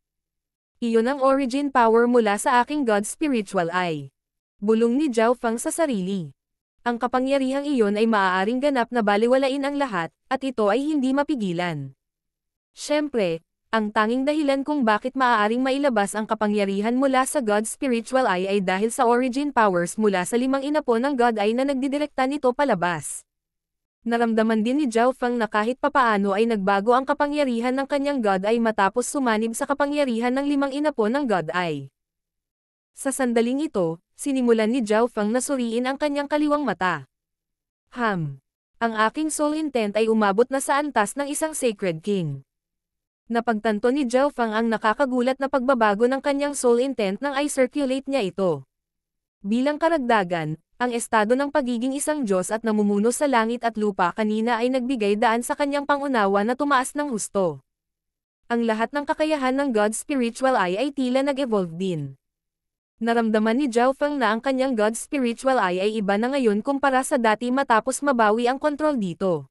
Iyon ang origin power mula sa aking God Spiritual Eye. Bulong ni Zhao Fang sa sarili. Ang kapangyarihang iyon ay maaaring ganap na baliwalain ang lahat, at ito ay hindi mapigilan. Siyempre, ang tanging dahilan kung bakit maaaring mailabas ang kapangyarihan mula sa God Spiritual Eye ay dahil sa origin powers mula sa 5 inapo ng God Eye na nagdidirekta nito palabas. Naramdaman din ni Zhao Fang na kahit papaano ay nagbago ang kapangyarihan ng kanyang God Eye matapos sumanib sa kapangyarihan ng 5 inapo ng God Eye. Sa sandaling ito, sinimulan ni Zhao Fang na suriin ang kanyang kaliwang mata. Ang aking soul intent ay umabot na sa antas ng isang Sacred King. Napagtanto ni Zhao Fang ang nakakagulat na pagbabago ng kanyang soul intent nang i-circulate niya ito. Bilang karagdagan, ang estado ng pagiging isang Diyos at namumuno sa langit at lupa kanina ay nagbigay daan sa kanyang pangunawa na tumaas ng husto. Ang lahat ng kakayahan ng God Spiritual Eye ay tila nag-evolve din. Naramdaman ni Zhao Fang na ang kanyang God Spiritual Eye ay iba na ngayon kumpara sa dati matapos mabawi ang kontrol dito.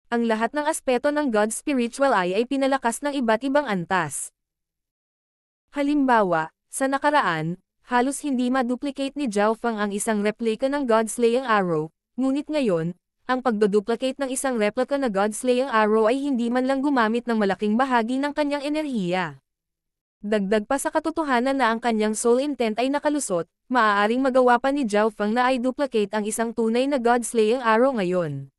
Ang lahat ng aspeto ng God Spiritual Eye ay pinalakas ng iba't ibang antas. Halimbawa, sa nakaraan, halos hindi ma-duplicate ni Zhao Fang ang isang replika ng God-slaying arrow, ngunit ngayon, ang pagdoduplicate ng isang replika na God-slaying arrow ay hindi man lang gumamit ng malaking bahagi ng kanyang enerhiya. Dagdag pa sa katotohanan na ang kanyang soul intent ay nakalusot, maaaring magawa pa ni Zhao Fang na i-duplicate ang isang tunay na God-slaying arrow ngayon.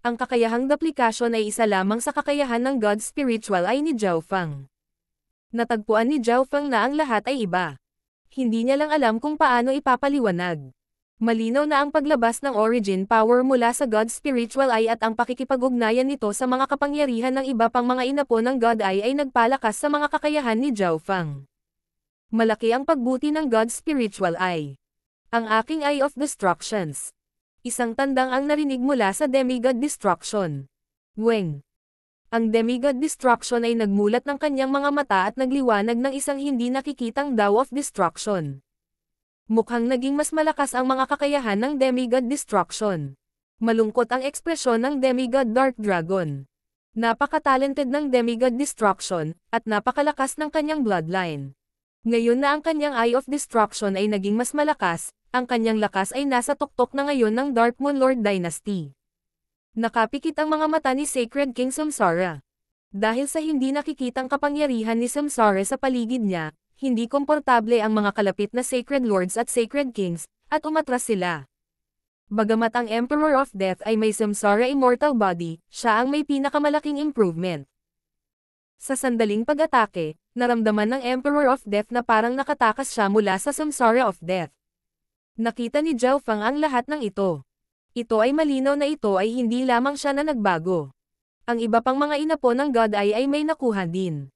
Ang kakayahang duplikasyon ay isa lamang sa kakayahan ng God Spiritual Eye ni Zhao Fang. Natagpuan ni Zhao Fang na ang lahat ay iba. Hindi niya lang alam kung paano ipapaliwanag. Malinaw na ang paglabas ng origin power mula sa God Spiritual Eye at ang pakikipag-ugnayan nito sa mga kapangyarihan ng iba pang mga inapo ng God Eye ay nagpalakas sa mga kakayahan ni Zhao Fang. Malaki ang pagbuti ng God Spiritual Eye. Ang aking Eye of Destructions. Isang tandang ang narinig mula sa Demigod Destruction. Weng. Ang Demigod Destruction ay nagmulat ng kanyang mga mata at nagliwanag ng isang hindi nakikitang Dao of Destruction. Mukhang naging mas malakas ang mga kakayahan ng Demigod Destruction. Malungkot ang ekspresyon ng Demigod Dark Dragon. Napaka-talented ng Demigod Destruction, at napakalakas ng kanyang bloodline. Ngayon na ang kanyang Eye of Destruction ay naging mas malakas, ang kanyang lakas ay nasa tuktok na ngayon ng Dark Moon Lord Dynasty. Nakapikit ang mga mata ni Sacred King Samsara. Dahil sa hindi nakikitang kapangyarihan ni Samsara sa paligid niya, hindi komportable ang mga kalapit na Sacred Lords at Sacred Kings, at umatras sila. Bagamat ang Emperor of Death ay may Samsara immortal body, siya ang may pinakamalaking improvement. Sa sandaling pag-atake, naramdaman ng Emperor of Death na parang nakatakas siya mula sa Samsara of Death. Nakita ni Zhao Fang ang lahat ng ito. Ito ay malinaw na ito ay hindi lamang siya na nagbago. Ang iba pang mga inapo ng God Eye ay may nakuha din.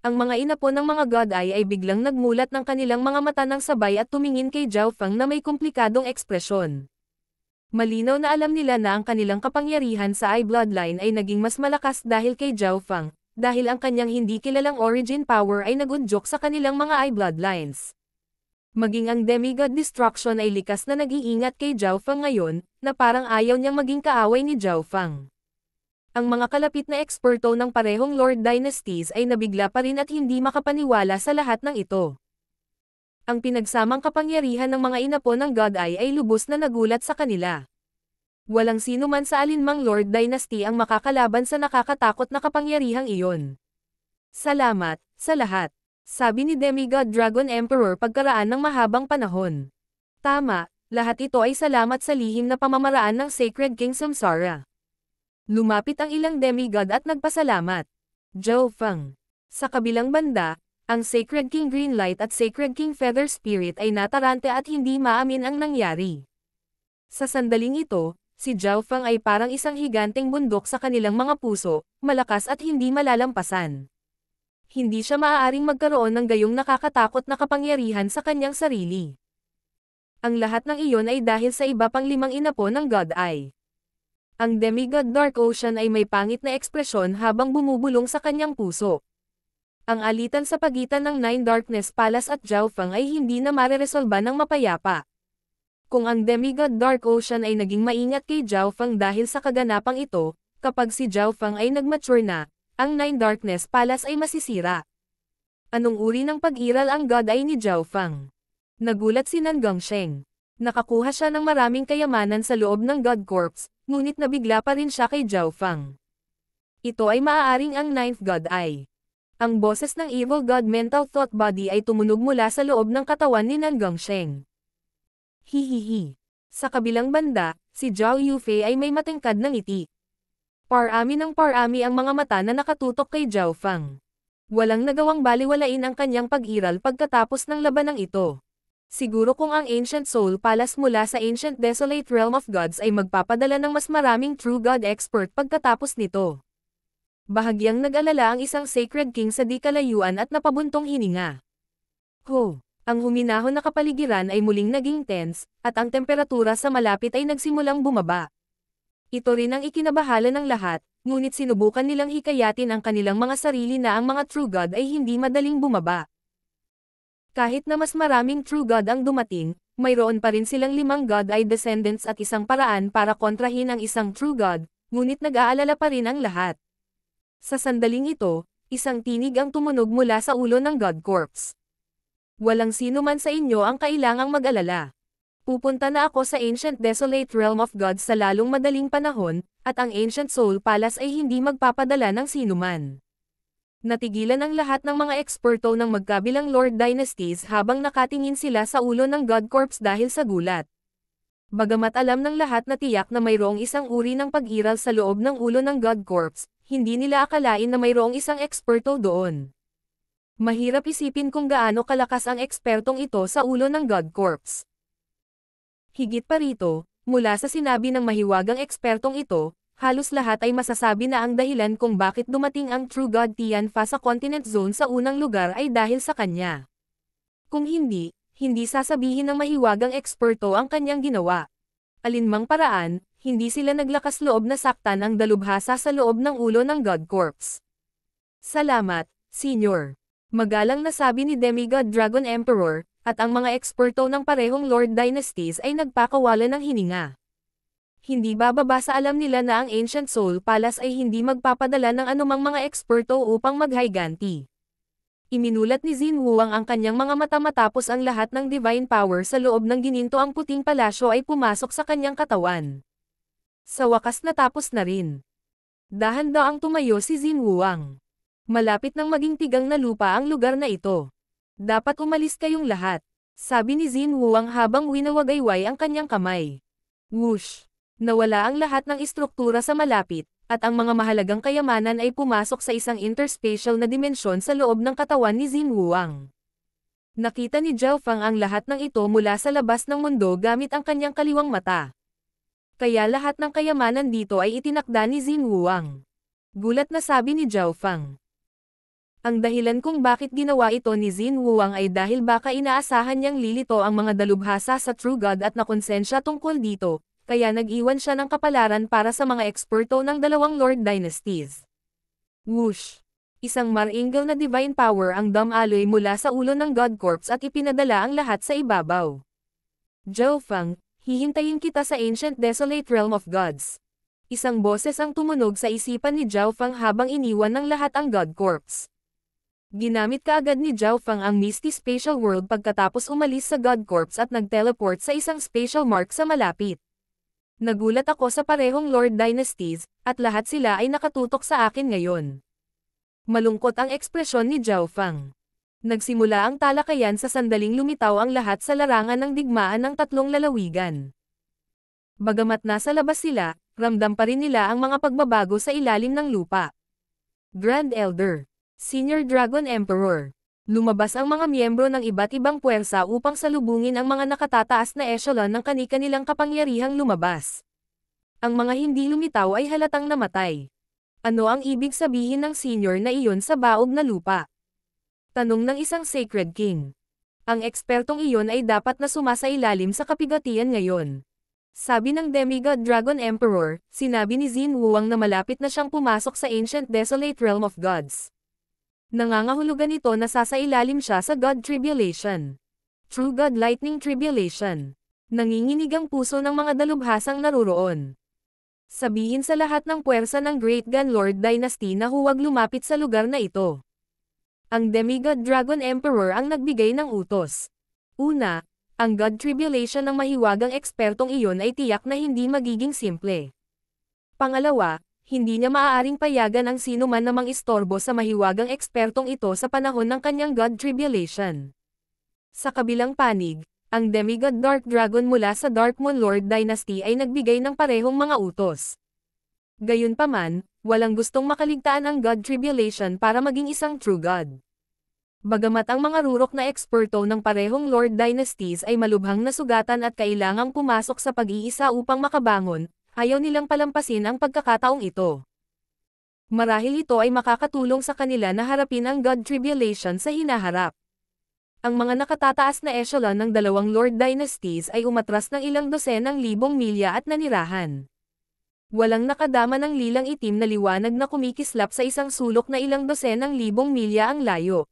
Ang mga inapo ng mga God Eye ay biglang nagmulat ng kanilang mga mata ng sabay at tumingin kay Zhao Fang na may komplikadong ekspresyon. Malinaw na alam nila na ang kanilang kapangyarihan sa Eye Bloodline ay naging mas malakas dahil kay Zhao Fang, dahil ang kanyang hindi kilalang origin power ay nagunjok sa kanilang mga Eye Bloodlines. Maging ang Demigod Destruction ay likas na nag-iingat kay Zhao Fang ngayon, na parang ayaw niyang maging kaaway ni Zhao Fang. Ang mga kalapit na eksperto ng parehong Lord Dynasties ay nabigla pa rin at hindi makapaniwala sa lahat ng ito. Ang pinagsamang kapangyarihan ng mga inapo ng God Eye ay lubos na nagulat sa kanila. Walang sino man sa alinmang Lord Dynasty ang makakalaban sa nakakatakot na kapangyarihang iyon. Salamat, sa lahat, sabi ni Demigod Dragon Emperor pagkaraan ng mahabang panahon. Tama, lahat ito ay salamat sa lihim na pamamaraan ng Sacred King Samsara. Lumapit ang ilang demigod at nagpasalamat. Zhao Fang. Sa kabilang banda, ang Sacred King Greenlight at Sacred King Feather Spirit ay natarante at hindi maamin ang nangyari. Sa sandaling ito, si Zhao Fang ay parang isang higanteng bundok sa kanilang mga puso, malakas at hindi malalampasan. hindi siya maaaring magkaroon ng gayong nakakatakot na kapangyarihan sa kanyang sarili. Ang lahat ng iyon ay dahil sa iba pang 5 inapo ng God Eye. Ang demigod Dark Ocean ay may pangit na ekspresyon habang bumubulong sa kanyang puso. Ang alitan sa pagitan ng Nine Darkness Palace at Zhao Feng ay hindi na mareresolba ng mapayapa. Kung ang demigod Dark Ocean ay naging maingat kay Zhao Feng dahil sa kaganapang ito, kapag si Zhao Feng ay nagmature na, ang Nine Darkness Palace ay masisira. Anong uri ng pag-iral ang God Eye ni Zhao Feng? Nagulat si Nan Gongsheng. Nakakuha siya ng maraming kayamanan sa loob ng God Corps, ngunit nabigla pa rin siya kay Zhao Feng. Ito ay maaaring ang Ninth God Eye. Ang boses ng Evil God Mental Thought Body ay tumunog mula sa loob ng katawan ni Nan Gongsheng. Hihihi. Sa kabilang banda, si Zhao Yufei ay may matingkad ng ngiti. Parami ng parami ang mga mata na nakatutok kay Zhao Feng. Walang nagawang baliwalain ang kanyang pag-iral pagkatapos ng labanang ito. Siguro kung ang Ancient Soul Palace mula sa Ancient Desolate Realm of Gods ay magpapadala ng mas maraming True God Expert pagkatapos nito. Bahagyang nag-alala ang isang Sacred King sa di kalayuan at napabuntong hininga. Ho! Ang huminahon na kapaligiran ay muling naging tense, at ang temperatura sa malapit ay nagsimulang bumaba. Ito rin ang ikinabahala ng lahat, ngunit sinubukan nilang hikayatin ang kanilang mga sarili na ang mga True God ay hindi madaling bumaba. Kahit na mas maraming True God ang dumating, mayroon pa rin silang 5 God Eye Descendants at isang paraan para kontrahin ang isang True God, ngunit nag-aalala pa rin ang lahat. Sa sandaling ito, isang tinig ang tumunog mula sa ulo ng God Corps. Walang sino man sa inyo ang kailangang mag-alala. Pupunta na ako sa Ancient Desolate Realm of Gods sa lalong madaling panahon, at ang Ancient Soul Palace ay hindi magpapadala ng sinuman. Natigilan ang lahat ng mga eksperto ng magkabilang Lord Dynasties habang nakatingin sila sa ulo ng God Corps dahil sa gulat. Bagamat alam ng lahat na tiyak na mayroong isang uri ng pag-iral sa loob ng ulo ng God Corps, hindi nila akalain na mayroong isang eksperto doon. Mahirap isipin kung gaano kalakas ang ekspertong ito sa ulo ng God Corps. Higit pa rito, mula sa sinabi ng mahiwagang ekspertong ito, halos lahat ay masasabi na ang dahilan kung bakit dumating ang True God Tianfa sa Continent Zone sa unang lugar ay dahil sa kanya. Kung hindi, hindi sasabihin ng mahiwagang eksperto ang kanyang ginawa. Alinmang paraan, hindi sila naglakas loob na saktan ang dalubhasa sa loob ng ulo ng God Corps. Salamat, Senior. Magalang na sabi ni Demigod Dragon Emperor, at ang mga eksperto ng parehong Lord Dynasties ay nagpakawala ng hininga. Hindi bababa sa alam nila na ang Ancient Soul Palace ay hindi magpapadala ng anumang mga eksperto upang maghiganti. Iminulat ni Xin Wuang ang kanyang mga mata matapos ang lahat ng divine power sa loob ng gininto ang puting palasyo ay pumasok sa kanyang katawan. Sa wakas natapos na rin. Dahan-daang tumayo si Xin Wuang. Malapit nang maging tigang na lupa ang lugar na ito. Dapat umalis kayong lahat, sabi ni Xin Wuang habang winawagayway ang kanyang kamay. Whoosh! Nawala ang lahat ng istruktura sa malapit, at ang mga mahalagang kayamanan ay pumasok sa isang interspatial na dimensyon sa loob ng katawan ni Xin Wuang. Nakita ni Zhao Feng ang lahat ng ito mula sa labas ng mundo gamit ang kanyang kaliwang mata. Kaya lahat ng kayamanan dito ay itinakda ni Xin Wuang. Gulat na sabi ni Zhao Feng. Ang dahilan kung bakit ginawa ito ni Xin Wuang ay dahil baka inaasahan niyang lilito ang mga dalubhasa sa True God at nakonsensya tungkol dito, kaya nag-iwan siya ng kapalaran para sa mga eksperto ng 2 Lord Dynasties. Whoosh! Isang maringal na divine power ang dumaloy mula sa ulo ng God Corps at ipinadala ang lahat sa ibabaw. Zhao Feng, hihintayin kita sa Ancient Desolate Realm of Gods. Isang boses ang tumunog sa isipan ni Zhao Feng habang iniwan ng lahat ang God Corps. Ginamit kaagad ni Zhao Feng ang Misty Spatial World pagkatapos umalis sa God Corps at nag-teleport sa isang spatial mark sa malapit. Nagulat ako sa parehong Lord Dynasties, at lahat sila ay nakatutok sa akin ngayon. Malungkot ang ekspresyon ni Zhao Feng. Nagsimula ang talakayan sa sandaling lumitaw ang lahat sa larangan ng digmaan ng 3 lalawigan. Bagamat nasa labas sila, ramdam pa rin nila ang mga pagbabago sa ilalim ng lupa. Grand Elder, Senior Dragon Emperor. Lumabas ang mga miyembro ng iba't ibang puwersa upang salubungin ang mga nakatataas na echelon ng kani-kanilang kapangyarihang lumabas. Ang mga hindi lumitaw ay halatang namatay. Ano ang ibig sabihin ng senior na iyon sa baog na lupa? Tanong ng isang Sacred King. Ang ekspertong iyon ay dapat na sumasailalim sa kapigatian ngayon. Sabi ng Demigod Dragon Emperor, sinabi ni Xin Wuang na malapit na siyang pumasok sa Ancient Desolate Realm of Gods. Nangangahulugan ito na sasailalim siya sa God Tribulation. True God Lightning Tribulation. Nanginginig ang puso ng mga dalubhasang naruroon. Sabihin sa lahat ng puwersa ng Great Gun Lord Dynasty na huwag lumapit sa lugar na ito. Ang Demigod Dragon Emperor ang nagbigay ng utos. Una, ang God Tribulation ng mahiwagang ekspertong iyon ay tiyak na hindi magiging simple. Pangalawa, hindi niya maaaring payagan ang sino man na mang-istorbo sa mahiwagang ekspertong ito sa panahon ng kanyang God Tribulation. Sa kabilang panig, ang Demigod Dark Dragon mula sa Dark Moon Lord Dynasty ay nagbigay ng parehong mga utos. Gayunpaman, walang gustong makaligtaan ang God Tribulation para maging isang true God. Bagamat ang mga rurok na eksperto ng parehong Lord Dynasties ay malubhang nasugatan at kailangang pumasok sa pag-iisa upang makabangon, ayaw nilang palampasin ang pagkakataong ito. Marahil ito ay makakatulong sa kanila na harapin ang God Tribulation sa hinaharap. Ang mga nakatataas na echelon ng dalawang Lord Dynasties ay umatras ng ilang dosenang libong milya at nanirahan. Walang nakadama ng lilang itim na liwanag na kumikislap sa isang sulok na ilang dosenang libong milya ang layo.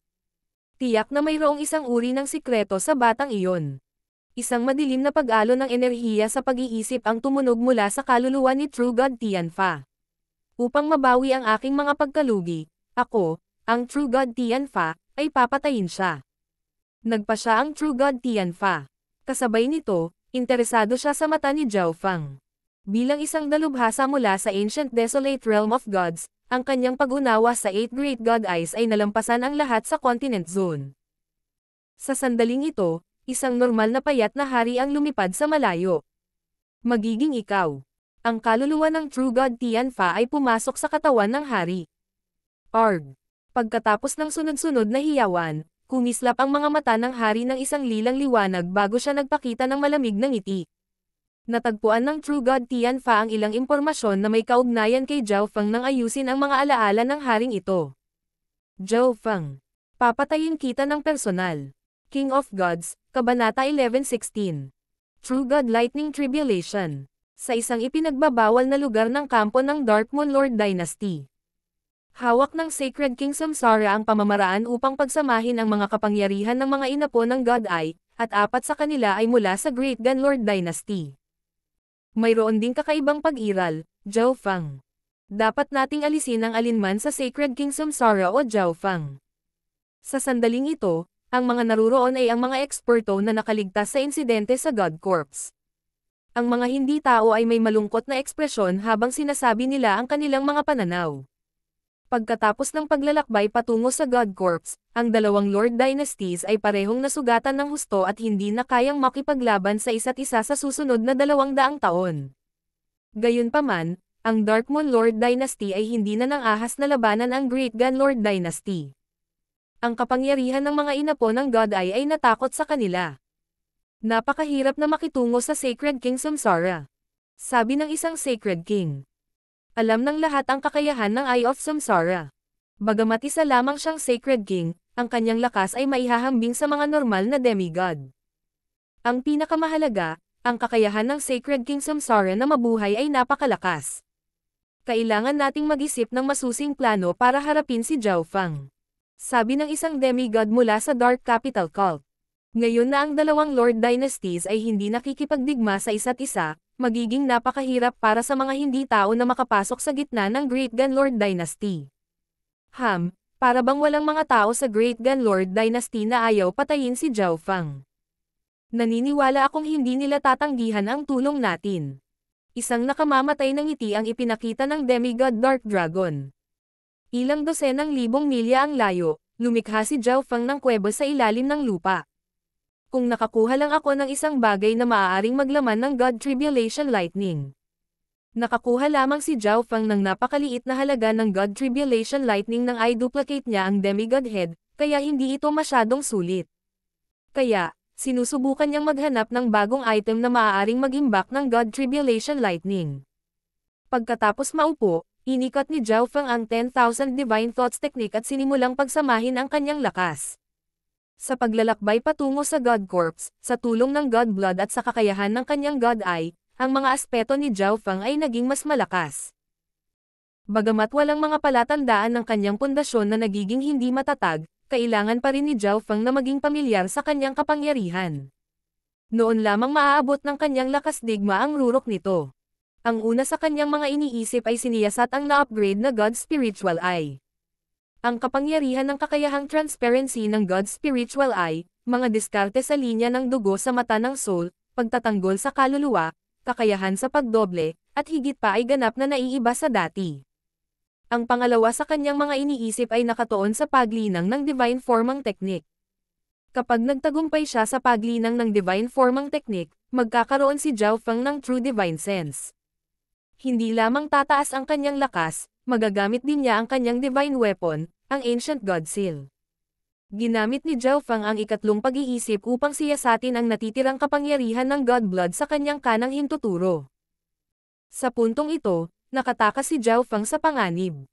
Tiyak na mayroong isang uri ng sikreto sa batang iyon. Isang madilim na pag-alo ng enerhiya sa pag-iisip ang tumunog mula sa kaluluwa ni True God Tianfa. Upang mabawi ang aking mga pagkalugi, ako, ang True God Tianfa, ay papatayin siya. Nagpa siya ang True God Tianfa. Kasabay nito, interesado siya sa mata ni Zhao Feng. Bilang isang dalubhasa mula sa Ancient Desolate Realm of Gods, ang kanyang pag-unawa sa 8 Great God Eyes ay nalampasan ang lahat sa Continent Zone. Sa sandaling ito, isang normal na payat na hari ang lumipad sa malayo. Magiging ikaw. Ang kaluluwa ng True God Tianfa ay pumasok sa katawan ng hari. Arg. Pagkatapos ng sunod-sunod na hiyawan, kumislap ang mga mata ng hari ng isang lilang liwanag bago siya nagpakita ng malamig na ngiti. Natagpuan ng True God Tianfa ang ilang impormasyon na may kaugnayan kay Zhao Feng nang ayusin ang mga alaala ng haring ito. Zhao Feng. Papatayin kita ng personal. King of Gods, Kabanata 11:16. True God Lightning Tribulation. Sa isang ipinagbabawal na lugar ng kampo ng Dark Moon Lord Dynasty. Hawak ng Sacred King Samsara ang pamamaraan upang pagsamahin ang mga kapangyarihan ng mga inapo ng God Eye, at 4 sa kanila ay mula sa Great Gun Lord Dynasty. Mayroon ding kakaibang pag-iral, Zhao Feng. Dapat nating alisin ang alinman sa Sacred King Samsara o Zhao Feng. Sa sandaling ito, ang mga naruroon ay ang mga eksperto na nakaligtas sa insidente sa God Corps. Ang mga hindi tao ay may malungkot na ekspresyon habang sinasabi nila ang kanilang mga pananaw. Pagkatapos ng paglalakbay patungo sa God Corps, ang dalawang Lord Dynasties ay parehong nasugatan ng husto at hindi na kayang makipaglaban sa isa't isa sa susunod na 200 taon. Gayunpaman, ang Dark Moon Lord Dynasty ay hindi na nang ahas na labanan ang Great Gun Lord Dynasty. Ang kapangyarihan ng mga inapo ng God Eye ay natakot sa kanila. Napakahirap na makitungo sa Sacred King Samsara. Sabi ng isang Sacred King. Alam ng lahat ang kakayahan ng Eye of Samsara. Bagamat isa lamang siyang Sacred King, ang kanyang lakas ay maihahambing sa mga normal na demigod. Ang pinakamahalaga, ang kakayahan ng Sacred King Samsara na mabuhay ay napakalakas. Kailangan nating mag-isip ng masusing plano para harapin si Zhao Feng. Sabi ng isang demigod mula sa Dark Capital Cult. Ngayon na ang dalawang Lord Dynasties ay hindi nakikipagdigma sa isa't isa, magiging napakahirap para sa mga hindi tao na makapasok sa gitna ng Great Gun Lord Dynasty. Para bang walang mga tao sa Great Gun Lord Dynasty na ayaw patayin si Zhao Feng. Naniniwala akong hindi nila tatanggihan ang tulong natin. Isang nakamamatay ng ngiti ang ipinakita ng Demigod Dark Dragon. Ilang dosenang libong milya ang layo, lumikha si Zhao Feng ng kuweba sa ilalim ng lupa. Kung nakakuha lang ako ng isang bagay na maaaring maglaman ng God Tribulation Lightning. Nakakuha lamang si Zhao Feng ng napakaliit na halaga ng God Tribulation Lightning nang i-duplicate niya ang Demigod Head, kaya hindi ito masyadong sulit. Kaya, sinusubukan niyang maghanap ng bagong item na maaaring mag-imbak ng God Tribulation Lightning. Pagkatapos maupo, Inikot ni Zhao Feng ang 10,000 Divine Thoughts Technique at sinimulang pagsamahin ang kanyang lakas. Sa paglalakbay patungo sa God Corpse, sa tulong ng God Blood at sa kakayahan ng kanyang God Eye, ang mga aspeto ni Zhao Feng ay naging mas malakas. Bagamat walang mga palatandaan ng kanyang pundasyon na nagiging hindi matatag, kailangan pa rin ni Zhao Feng na maging pamilyar sa kanyang kapangyarihan. Noon lamang maaabot ng kanyang lakas digma ang rurok nito. Ang una sa kanyang mga iniisip ay siniyasat ang na-upgrade na God Spiritual Eye. Ang kapangyarihan ng kakayahang transparency ng God Spiritual Eye, mga diskarte sa linya ng dugo sa mata ng soul, pagtatanggol sa kaluluwa, kakayahan sa pagdoble, at higit pa ay ganap na naiiba sa dati. Ang pangalawa sa kanyang mga iniisip ay nakatuon sa paglinang ng Divine Formang Technique. Kapag nagtagumpay siya sa paglinang ng Divine Formang Technique, magkakaroon si Zhao Feng ng True Divine Sense. Hindi lamang tataas ang kanyang lakas, magagamit din niya ang kanyang divine weapon, ang Ancient God Seal. Ginamit ni Zhao Feng ang ikatlong pag-iisip upang siyasatin ang natitirang kapangyarihan ng God Blood sa kanyang kanang hintuturo. Sa puntong ito, nakatakas si Zhao Feng sa panganib.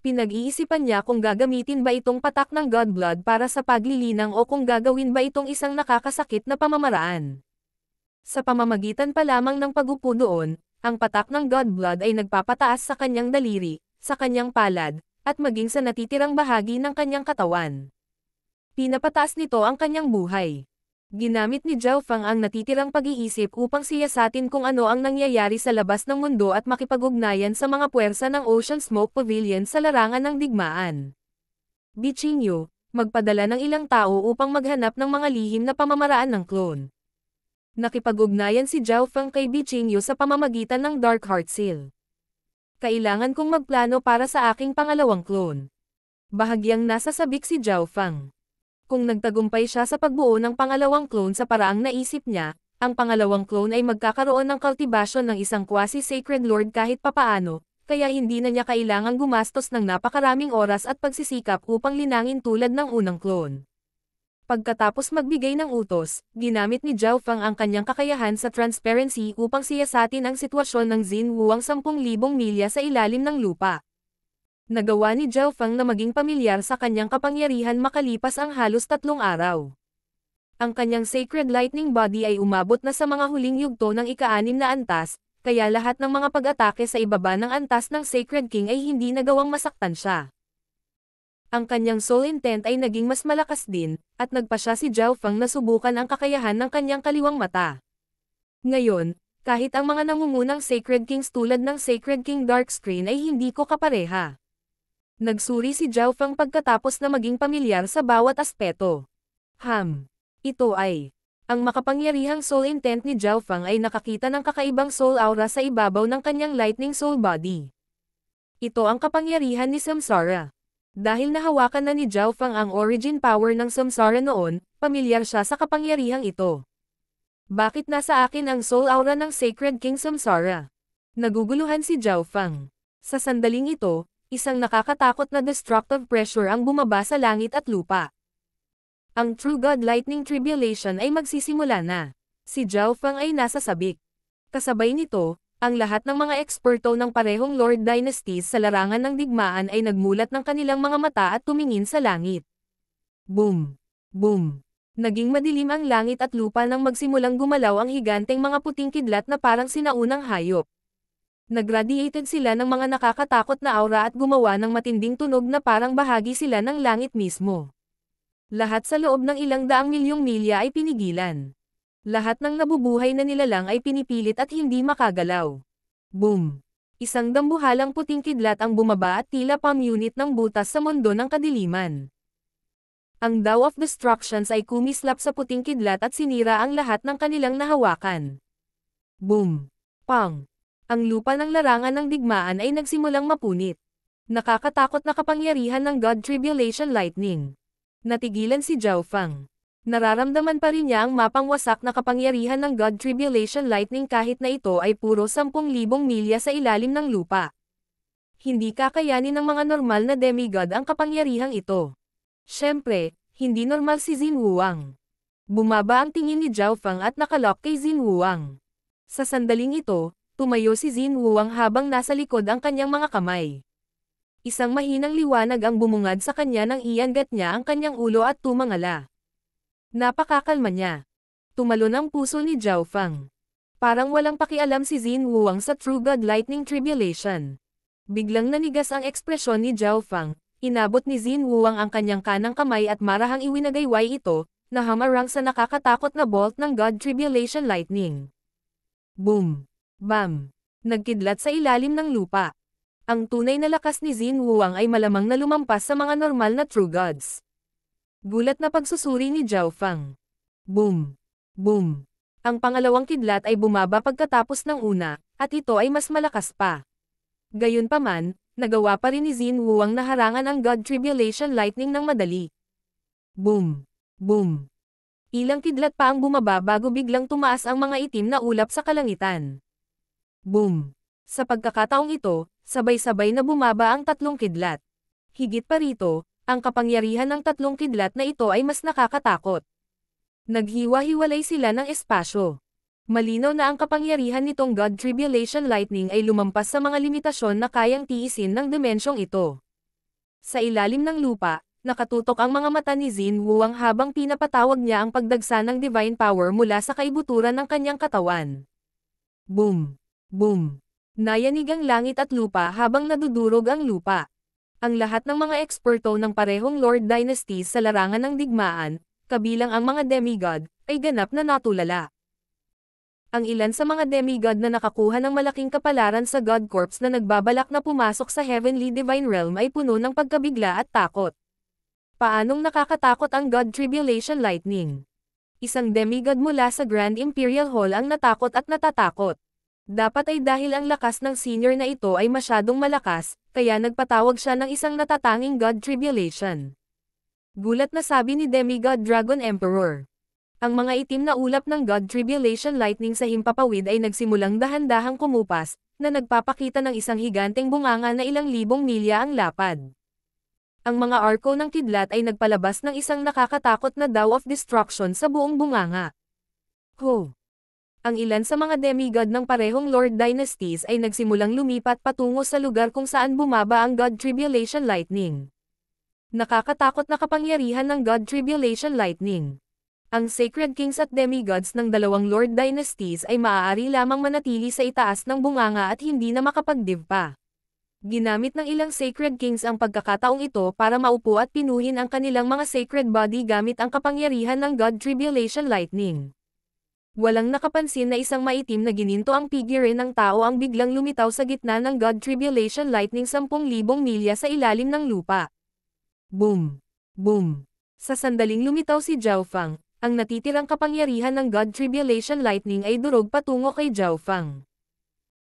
Pinag-iisipan niya kung gagamitin ba itong patak ng God Blood para sa paglilinang o kung gagawin ba itong isang nakakasakit na pamamaraan. Sa pamamagitan pa lamang ng pagupo doon, ang patak ng God Blood ay nagpapataas sa kanyang daliri, sa kanyang palad, at maging sa natitirang bahagi ng kanyang katawan. Pinapataas nito ang kanyang buhay. Ginamit ni Zhao Feng ang natitirang pag-iisip upang siyasatin kung ano ang nangyayari sa labas ng mundo at makipag-ugnayan sa mga puwersa ng Ocean Smoke Pavilion sa larangan ng digmaan. Bichinyo, magpadala ng ilang tao upang maghanap ng mga lihim na pamamaraan ng clone. Nakipag-ugnayan si Zhao Feng kay Bichinyo sa pamamagitan ng Dark Heart Seal. Kailangan kong magplano para sa aking pangalawang clone. Bahagyang nasa sabik si Zhao Feng. Kung nagtagumpay siya sa pagbuo ng pangalawang clone sa paraang naisip niya, ang pangalawang clone ay magkakaroon ng kultibasyon ng isang quasi-sacred lord kahit papaano, kaya hindi na niya kailangang gumastos ng napakaraming oras at pagsisikap upang linangin tulad ng unang clone. Pagkatapos magbigay ng utos, ginamit ni Zhao Feng ang kanyang kakayahan sa transparency upang siyasatin ang sitwasyon ng Xinwu ang 10,000 milya sa ilalim ng lupa. Nagawa ni Zhao Feng na maging pamilyar sa kanyang kapangyarihan makalipas ang halos 3 araw. Ang kanyang Sacred Lightning Body ay umabot na sa mga huling yugto ng ika-6 na antas, kaya lahat ng mga pag-atake sa ibaba ng antas ng Sacred King ay hindi nagawang masaktan siya. Ang kanyang soul intent ay naging mas malakas din, at nagpa siya si Zhao Feng na subukan ang kakayahan ng kanyang kaliwang mata. Ngayon, kahit ang mga nangungunang Sacred Kings tulad ng Sacred King Darkscreen ay hindi ko kapareha. Nagsuri si Zhao Feng pagkatapos na maging pamilyar sa bawat aspeto. Ito ay, ang makapangyarihang soul intent ni Zhao Feng ay nakakita ng kakaibang soul aura sa ibabaw ng kanyang lightning soul body. Ito ang kapangyarihan ni Samsara. Dahil nahawakan na ni Zhao Feng ang origin power ng Samsara noon, pamilyar siya sa kapangyarihang ito. Bakit nasa akin ang soul aura ng Sacred King Samsara? Naguguluhan si Zhao Feng. Sa sandaling ito, isang nakakatakot na destructive pressure ang bumaba sa langit at lupa. Ang True God Lightning Tribulation ay magsisimula na. Si Zhao Feng ay nasa sabik. Kasabay nito, ang lahat ng mga eksperto ng parehong Lord Dynasties sa larangan ng digmaan ay nagmulat ng kanilang mga mata at tumingin sa langit. Boom! Boom! Naging madilim ang langit at lupa nang magsimulang gumalaw ang higanteng mga puting kidlat na parang sinaunang hayop. Nagradiated sila ng mga nakakatakot na aura at gumawa ng matinding tunog na parang bahagi sila ng langit mismo. Lahat sa loob ng ilang daang milyong milya ay pinigilan. Lahat ng nabubuhay na nilalang ay pinipilit at hindi makagalaw. Boom! Isang dambuhalang puting kidlat ang bumaba at tila pamunit ng butas sa mundo ng kadiliman. Ang Dao of Destructions ay kumislap sa puting kidlat at sinira ang lahat ng kanilang nahawakan. Boom! Pang! Ang lupa ng larangan ng digmaan ay nagsimulang mapunit. Nakakatakot na kapangyarihan ng God Tribulation Lightning. Natigilan si Zhao Feng. Nararamdaman pa rin niya ang mapangwasak na kapangyarihan ng God Tribulation Lightning kahit na ito ay puro 10,000 milya sa ilalim ng lupa. Hindi kakayanin ng mga normal na demigod ang kapangyarihang ito. Siyempre, hindi normal si Xinwu Wang. Bumaba ang tingin ni Zhao Feng at nakalock kay Xinwu Wang. Sa sandaling ito, Tumayo si Xin Wuang habang nasa likod ang kanyang mga kamay. Isang mahinang liwanag ang bumungad sa kanya nang iangat niya ang kanyang ulo at tumangala. Napakakalma niya. Tumalon ang puso ni Zhao Feng. Parang walang pakialam si Xin Wuang sa True God Lightning Tribulation. Biglang nanigas ang ekspresyon ni Zhao Feng, inabot ni Xin Wuang ang kanyang kanang kamay at marahang iwinagayway ito, na hamarang sa nakakatakot na bolt ng God Tribulation Lightning. Boom! Bam! Nagkidlat sa ilalim ng lupa. Ang tunay na lakas ni Xin Wuang ay malamang na lumampas sa mga normal na True Gods. Gulat na pagsusuri ni Zhao Feng. Boom! Boom! Ang pangalawang kidlat ay bumaba pagkatapos ng una, at ito ay mas malakas pa. Gayunpaman, nagawa pa rin ni Xin Wuang na harangan ang God Tribulation Lightning ng madali. Boom! Boom! Ilang kidlat pa ang bumaba bago biglang tumaas ang mga itim na ulap sa kalangitan. Boom! Sa pagkakataong ito, sabay-sabay na bumaba ang tatlong kidlat. Higit pa rito, ang kapangyarihan ng tatlong kidlat na ito ay mas nakakatakot. Naghiwa-hiwalay sila ng espasyo. Malinaw na ang kapangyarihan nitong God Tribulation Lightning ay lumampas sa mga limitasyon na kayang tiisin ng dimensyong ito. Sa ilalim ng lupa, nakatutok ang mga mata ni Xin Wuang habang pinapatawag niya ang pagdagsa ng divine power mula sa kaibuturan ng kanyang katawan. Boom! Boom! Nayanig ang langit at lupa habang nadudurog ang lupa. Ang lahat ng mga eksperto ng parehong Lord Dynasties sa larangan ng digmaan, kabilang ang mga demigod, ay ganap na natulala. Ang ilan sa mga demigod na nakakuha ng malaking kapalaran sa God Corps na nagbabalak na pumasok sa Heavenly Divine Realm ay puno ng pagkabigla at takot. Paanong nakakatakot ang God Tribulation Lightning? Isang demigod mula sa Grand Imperial Hall ang natakot at natatakot. Dapat ay dahil ang lakas ng senior na ito ay masyadong malakas, kaya nagpatawag siya ng isang natatanging God Tribulation. Gulat na sabi ni Demigod Dragon Emperor. Ang mga itim na ulap ng God Tribulation Lightning sa himpapawid ay nagsimulang dahan-dahang kumupas, na nagpapakita ng isang higanteng bunganga na ilang libong milya ang lapad. Ang mga arko ng kidlat ay nagpalabas ng isang nakakatakot na Daw of Destruction sa buong bunganga. Ho! Ang ilan sa mga demigod ng parehong Lord Dynasties ay nagsimulang lumipat patungo sa lugar kung saan bumaba ang God Tribulation Lightning. Nakakatakot na kapangyarihan ng God Tribulation Lightning. Ang Sacred Kings at Demigods ng dalawang Lord Dynasties ay maaari lamang manatili sa itaas ng bunganga at hindi na makapagdiv pa. Ginamit ng ilang Sacred Kings ang pagkakataong ito para maupo at pinuhin ang kanilang mga sacred body gamit ang kapangyarihan ng God Tribulation Lightning. Walang nakapansin na isang maitim na gininto ang figure ng tao ang biglang lumitaw sa gitna ng God Tribulation Lightning 10,000 milya sa ilalim ng lupa. Boom! Boom! Sa sandaling lumitaw si Zhao Feng, ang natitirang kapangyarihan ng God Tribulation Lightning ay durog patungo kay Zhao Feng.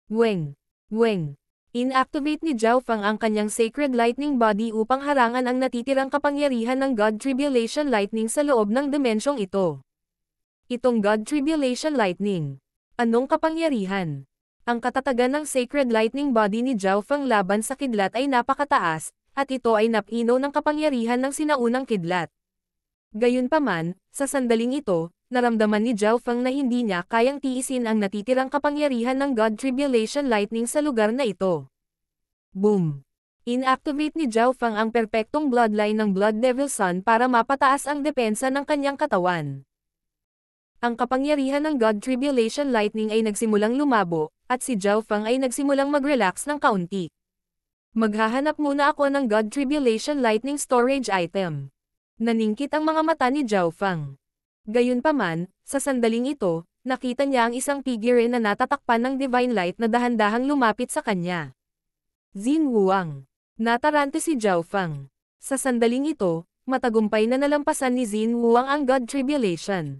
Weng! Weng! Inactivate ni Zhao Feng ang kanyang Sacred Lightning Body upang harangan ang natitirang kapangyarihan ng God Tribulation Lightning sa loob ng dimensyong ito. Itong God Tribulation Lightning. Anong kapangyarihan? Ang katatagan ng Sacred Lightning Body ni Zhao Feng laban sa kidlat ay napakataas, at ito ay napino ng kapangyarihan ng sinaunang kidlat. Gayunpaman, sa sandaling ito, naramdaman ni Zhao Feng na hindi niya kayang tiisin ang natitirang kapangyarihan ng God Tribulation Lightning sa lugar na ito. Boom! Inactivate ni Zhao Feng ang perpektong bloodline ng Blood Devil Sun para mapataas ang depensa ng kanyang katawan. Ang kapangyarihan ng God Tribulation Lightning ay nagsimulang lumabo, at si Zhao Feng ay nagsimulang mag-relax ng kaunti. Maghahanap muna ako ng God Tribulation Lightning Storage Item. Naningkit ang mga mata ni Zhao Feng. Gayunpaman, sa sandaling ito, nakita niya ang isang figure na natatakpan ng Divine Light na dahan-dahang lumapit sa kanya. Xin Wuang. Natarante si Zhao Feng. Sa sandaling ito, matagumpay na nalampasan ni Xin Wuang ang God Tribulation.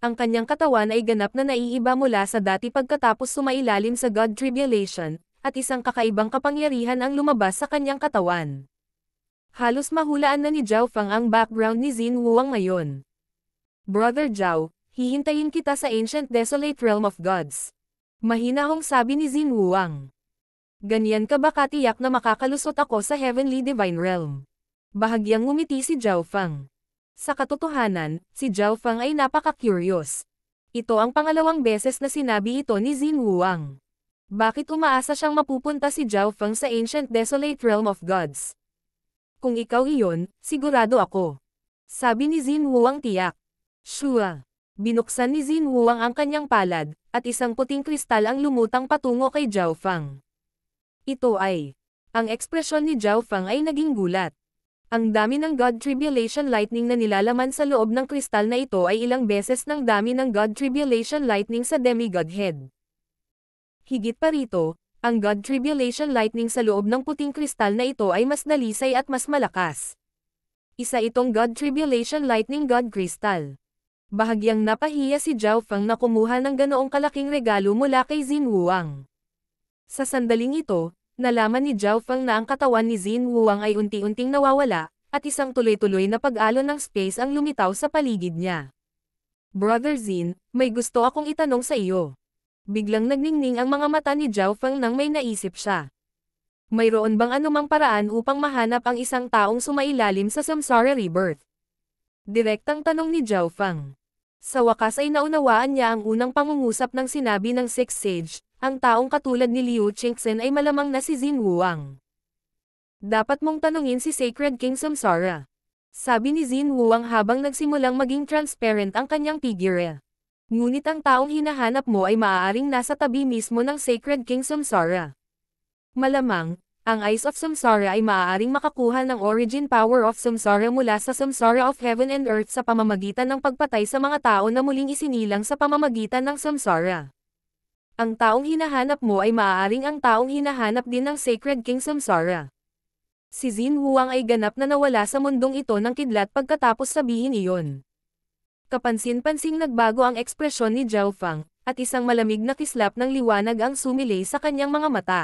Ang kanyang katawan ay ganap na naiiba mula sa dati pagkatapos sumailalim sa God Tribulation, at isang kakaibang kapangyarihan ang lumabas sa kanyang katawan. Halos mahulaan na ni Zhao Feng ang background ni Xin Wuang ngayon. Brother Zhao, hihintayin kita sa Ancient Desolate Realm of Gods. Mahinahong sabi ni Xin Wuang. Ganyan ka ba katiyak na makakalusot ako sa Heavenly Divine Realm? Bahagyang ngumiti si Zhao Feng. Sa katotohanan, si Zhao Feng ay napaka-curious. Ito ang pangalawang beses na sinabi ito ni Xin Wuang. Bakit umaasa siyang mapupunta si Zhao Feng sa Ancient Desolate Realm of Gods? Kung ikaw iyon, sigurado ako. Sabi ni Xin Wuang tiyak. Shua. Binuksan ni Xin Wuang ang kanyang palad, at isang puting kristal ang lumutang patungo kay Zhao Feng. Ito ay. Ang ekspresyon ni Zhao Feng ay naging gulat. Ang dami ng God Tribulation Lightning na nilalaman sa loob ng kristal na ito ay ilang beses ng dami ng God Tribulation Lightning sa Demigod Head. Higit pa rito, ang God Tribulation Lightning sa loob ng puting kristal na ito ay mas dalisay at mas malakas. Isa itong God Tribulation Lightning God Crystal. Bahagyang napahiya si Zhao Feng na kumuha ng ganoong kalaking regalo mula kay Xin Wuang. Sa sandaling ito, nalaman ni Zhao Feng na ang katawan ni Xin Wuang ay unti-unting nawawala, at isang tuloy-tuloy na pag-alon ng space ang lumitaw sa paligid niya. Brother Xin, may gusto akong itanong sa iyo. Biglang nagningning ang mga mata ni Zhao Feng nang may naisip siya. Mayroon bang anumang paraan upang mahanap ang isang taong sumailalim sa Samsara Rebirth? Direktang tanong ni Zhao Feng. Sa wakas ay naunawaan niya ang unang pangungusap ng sinabi ng Sixth Sage, ang taong katulad ni Liu Qingxin ay malamang na si Xin Wuang. Dapat mong tanungin si Sacred King Samsara. Sabi ni Xin Wuang habang nagsimulang maging transparent ang kanyang figure. Ngunit ang taong hinahanap mo ay maaaring nasa tabi mismo ng Sacred King Samsara. Malamang, ang Eyes of Samsara ay maaaring makakuha ng origin power of Samsara mula sa Samsara of Heaven and Earth sa pamamagitan ng pagpatay sa mga tao na muling isinilang sa pamamagitan ng Samsara. Ang taong hinahanap mo ay maaaring ang taong hinahanap din ng Sacred King Samsara. Si Xin Wuang ay ganap na nawala sa mundong ito ng kidlat pagkatapos sabihin iyon. Kapansin-pansing nagbago ang ekspresyon ni Zhao Feng, at isang malamig na kislap ng liwanag ang sumilay sa kanyang mga mata.